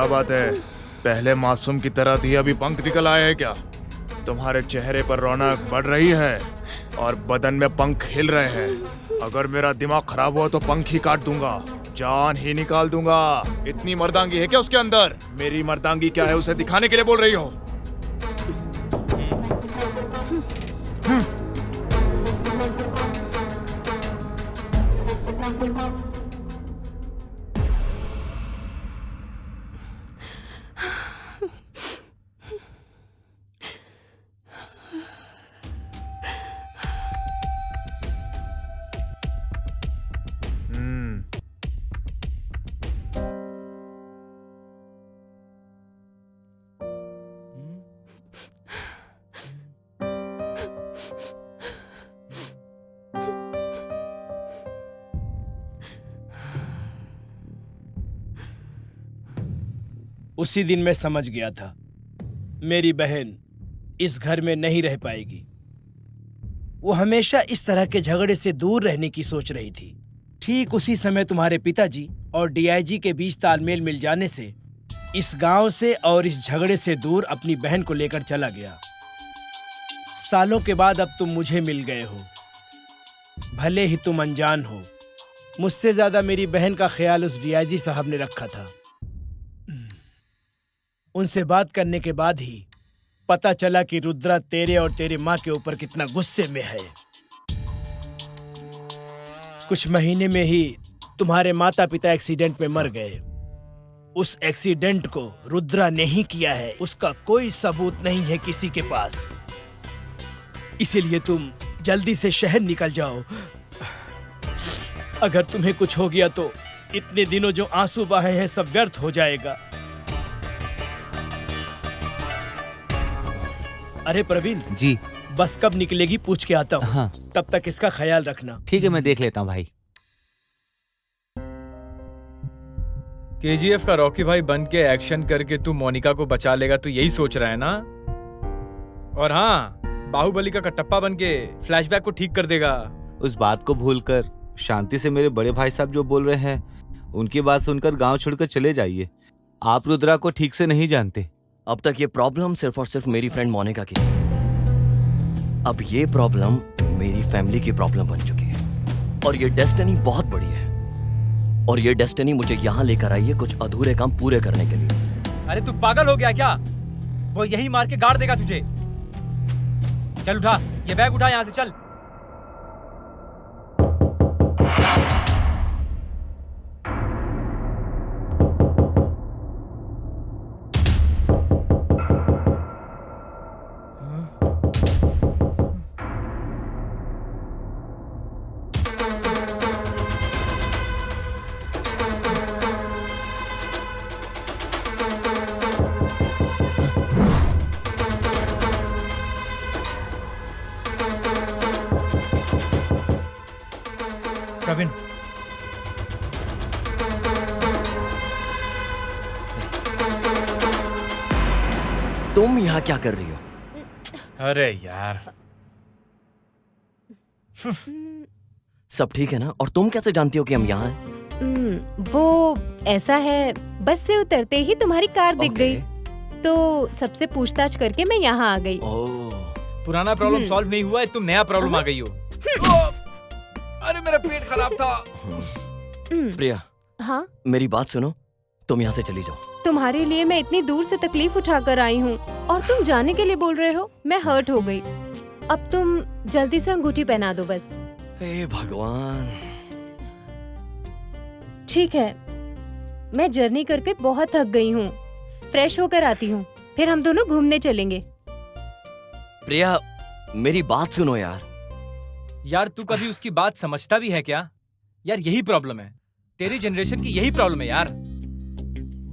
बात है? पहले मासूम की तरह थी, अभी पंख निकल आए हैं क्या? तुम्हारे चेहरे पर रौनक बढ़ रही है और बदन में पंख हिल रहे हैं। अगर मेरा दिमाग खराब हुआ तो पंख ही काट दूंगा, जान ही निकाल दूंगा। इतनी मर्दांगी है क्या उसके अंदर? मेरी मर्दांगी क्या है उसे दिखाने के लिए बोल रही हो? उसी दिन मैं समझ गया था मेरी बहन इस घर में नहीं रह पाएगी। वो हमेशा इस तरह के झगड़े से दूर रहने की सोच रही थी। ठीक उसी समय तुम्हारे पिताजी और डीआईजी के बीच तालमेल मिल जाने से इस गांव से और इस झगड़े से दूर अपनी बहन को लेकर चला गया। सालों के बाद अब तुम मुझे मिल गए हो। भले ही तुम अनजान हो, मुझसे ज्यादा मेरी बहन का ख्याल उस डीआईजी साहब ने रखा था। उनसे बात करने के बाद ही पता चला कि रुद्रा तेरे और तेरे माँ के ऊपर कितना गुस्से में है। कुछ महीने में ही तुम्हारे माता पिता एक्सीडेंट में मर गए। उस एक्सीडेंट को रुद्रा ने ही किया है, उसका कोई सबूत नहीं है किसी के पास। इसीलिए तुम जल्दी से शहर निकल जाओ। अगर तुम्हें कुछ हो गया तो इतने दिनों जो आंसू बहे हैं सब व्यर्थ हो जाएगा। अरे प्रवीण जी, बस कब निकलेगी पूछ के आता हूँ। हाँ। तब तक इसका ख्याल रखना। ठीक है, मैं देख लेता हूँ भाई। केजीएफ का रॉकी भाई बन के एक्शन करके तू मोनिका को बचा लेगा, तो यही सोच रहा है ना? और हाँ, बाहुबली का कटप्पा बन के फ्लैशबैक को ठीक कर देगा। उस बात को भूलकर शांति से मेरे बड़े भाई साहब जो बोल रहे हैं उनकी बात सुनकर गांव छोड़कर चले जाइए। आप रुद्रा को ठीक से नहीं जानते। अब तक ये प्रॉब्लम सिर्फ और सिर्फ मेरी फ्रेंड मोनिका की थी। अब ये प्रॉब्लम मेरी फैमिली की प्रॉब्लम बन चुकी है और ये डेस्टिनी बहुत बड़ी है। और ये डेस्टिनी मुझे यहाँ लेकर आई है कुछ अधूरे काम पूरे करने के लिए। अरे तू पागल हो गया क्या? वो यही मार के गाड़ देगा तुझे। चल उठा, ये बैग उठा यहाँ से, चल। प्रवीण, तुम यहाँ क्या कर रही हो? अरे यार, सब ठीक है ना? और तुम कैसे जानती हो कि हम यहाँ हैं? वो ऐसा है, बस से उतरते ही तुम्हारी कार दिख गई, तो सबसे पूछताछ करके मैं यहाँ आ गई। पुराना प्रॉब्लम सॉल्व नहीं हुआ है, तुम नया प्रॉब्लम आ गई हो। अरे मेरा पेट खराब था। प्रिया, हाँ, मेरी बात सुनो, तुम यहाँ से चली जाओ। तुम्हारे लिए मैं इतनी दूर से तकलीफ उठाकर आई हूँ और तुम जाने के लिए बोल रहे हो? मैं हर्ट हो गई। अब तुम जल्दी से अंगूठी पहना दो बस। हे भगवान। ठीक है, मैं जर्नी करके बहुत थक गई हूँ, फ्रेश होकर आती हूँ, फिर हम दोनों घूमने चलेंगे। प्रिया, मेरी बात सुनो यार। यार तू कभी उसकी बात समझता भी है क्या? यार यही प्रॉब्लम है, तेरी जनरेशन की यही प्रॉब्लम है यार।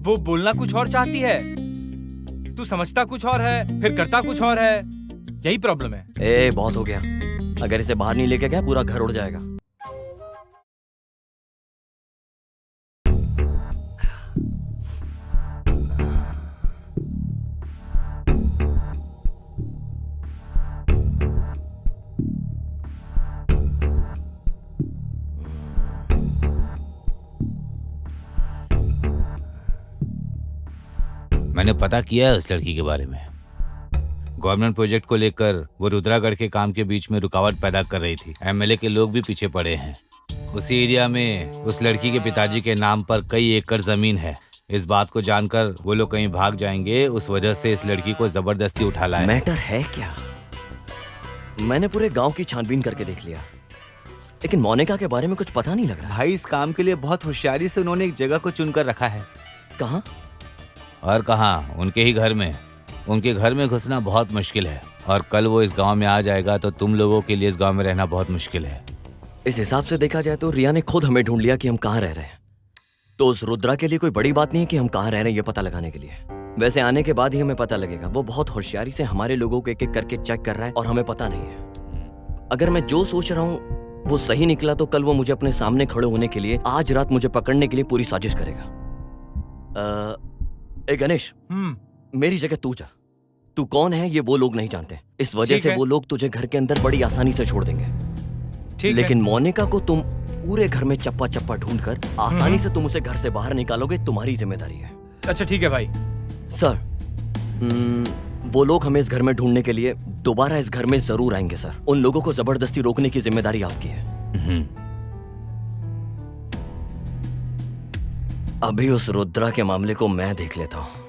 वो बोलना कुछ और चाहती है, तू समझता कुछ और है, फिर करता कुछ और है। यही प्रॉब्लम है। ए बहुत हो गया, अगर इसे बाहर नहीं लेके गया पूरा घर उड़ जाएगा। मैंने पता किया है उस लड़की के बारे में। गवर्नमेंट प्रोजेक्ट को लेकर वो रुद्रागढ़ के काम के बीच में रुकावट पैदा कर रही थी। एमएलए के लोग भी पीछे पड़े हैं। उसी एरिया में उस लड़की के पिताजी के नाम पर कई एकड़ जमीन है। इस बात को जानकर वो लोग कहीं भाग जाएंगे, उस वजह से इस लड़की को जबरदस्ती उठा लाया। मैटर है क्या? मैंने पूरे गांव की छानबीन करके देख लिया, लेकिन मोनिका के बारे में कुछ पता नहीं लग रहा। भाई इस काम के लिए बहुत होशियारी से उन्होंने एक जगह को चुनकर रखा है। कहाँ? और कहाँ, उनके ही घर में। उनके घर में घुसना बहुत मुश्किल है, और कल वो इस गांव में आ जाएगा तो तुम लोगों के लिए इस गांव में रहना बहुत मुश्किल है। इस हिसाब से देखा जाए तो रिया ने खुद हमें ढूंढ लिया कि हम कहाँ रह रहे हैं। तो उस रुद्रा के लिए कोई बड़ी बात नहीं है कि हम कहाँ रह रहे हैं ये पता लगाने के लिए। वैसे आने के बाद ही हमें पता लगेगा। वो बहुत होशियारी से हमारे लोगों को एक एक करके चेक कर रहा है और हमें पता नहीं है। अगर मैं जो सोच रहा हूँ वो सही निकला तो कल वो मुझे अपने सामने खड़े होने के लिए आज रात मुझे पकड़ने के लिए पूरी साजिश करेगा। गणेश, मेरी जगह तू जा। तू कौन है ये वो लोग नहीं जानते, इस वजह से वो लोग तुझे घर के अंदर बड़ी आसानी से छोड़ देंगे। लेकिन मोनिका को तुम पूरे घर में चप्पा चप्पा ढूंढकर आसानी से तुम उसे घर से बाहर निकालोगे, तुम्हारी जिम्मेदारी है। अच्छा ठीक है भाई। सर, वो लोग हमें इस घर में ढूंढने के लिए दोबारा इस घर में जरूर आएंगे सर। उन लोगों को जबरदस्ती रोकने की जिम्मेदारी आपकी है। अभी उस रुद्रा के मामले को मैं देख लेता हूं।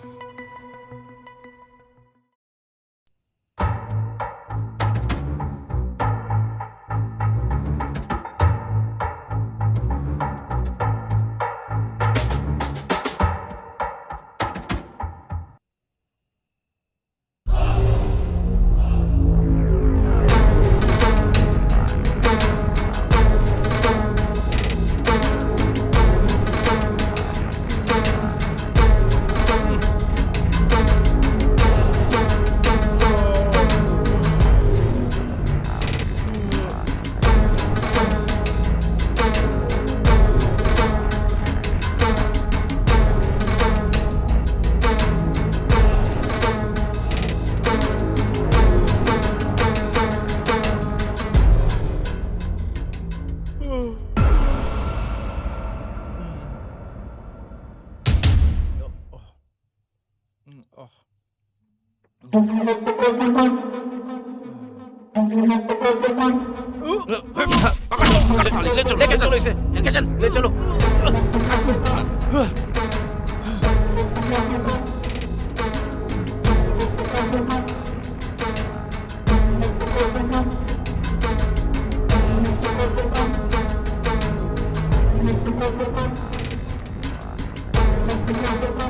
लेके चलो इसे, लेके चल, ले चलो।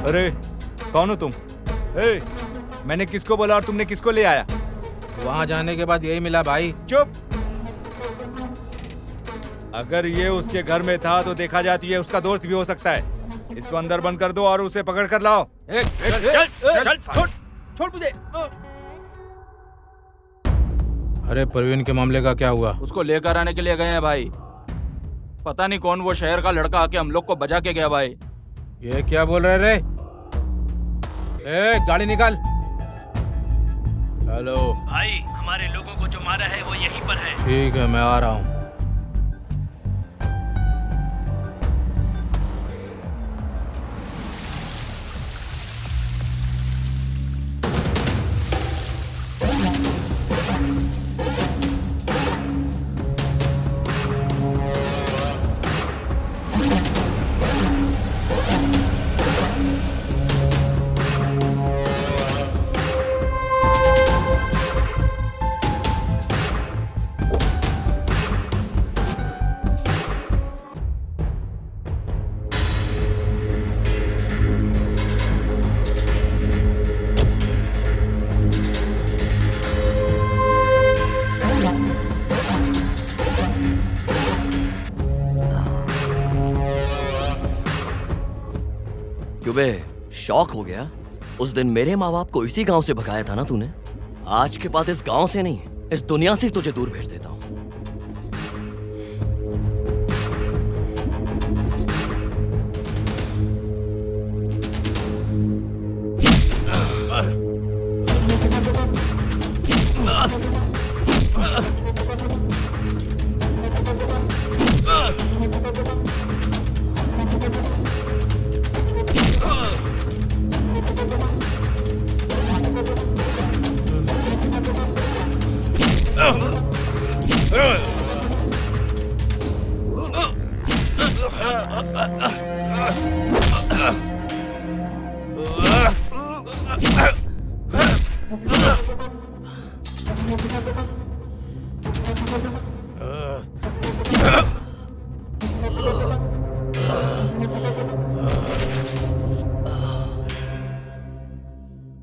अरे कौन हो तुम? मैंने किसको बोला और तुमने किसको ले आया? वहां जाने के बाद यही मिला भाई। चुप। अगर ये उसके घर में था तो देखा जाती है उसका दोस्त भी हो सकता है। इसको अंदर बंद कर दो और उसे पकड़ कर लाओ। चल छोड़ मुझे। अरे परवीन के मामले का क्या हुआ? उसको लेकर आने के लिए गए हैं भाई। पता नहीं कौन वो शहर का लड़का आके हम लोग को बजा के गया भाई। ये क्या बोल रहे रे? गाड़ी निकाल। हेलो भाई, हमारे लोगों को जो मारा है वो यहीं पर है। ठीक है, मैं आ रहा हूँ। क्यों शौक हो गया? उस दिन मेरे माँ बाप को इसी गांव से भगाया था ना तूने। आज के बाद इस गांव से नहीं, इस दुनिया से तुझे दूर भेज देता हूँ।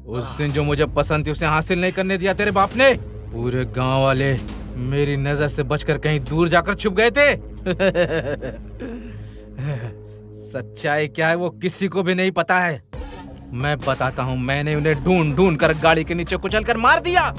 उस दिन जो मुझे पसंद थी उसे हासिल नहीं करने दिया तेरे बाप ने। पूरे गांव वाले मेरी नजर से बचकर कहीं दूर जाकर छुप गए थे। सच्चाई क्या है वो किसी को भी नहीं पता है। मैं बताता हूँ, मैंने उन्हें ढूंढ ढूंढ कर गाड़ी के नीचे कुचल कर मार दिया।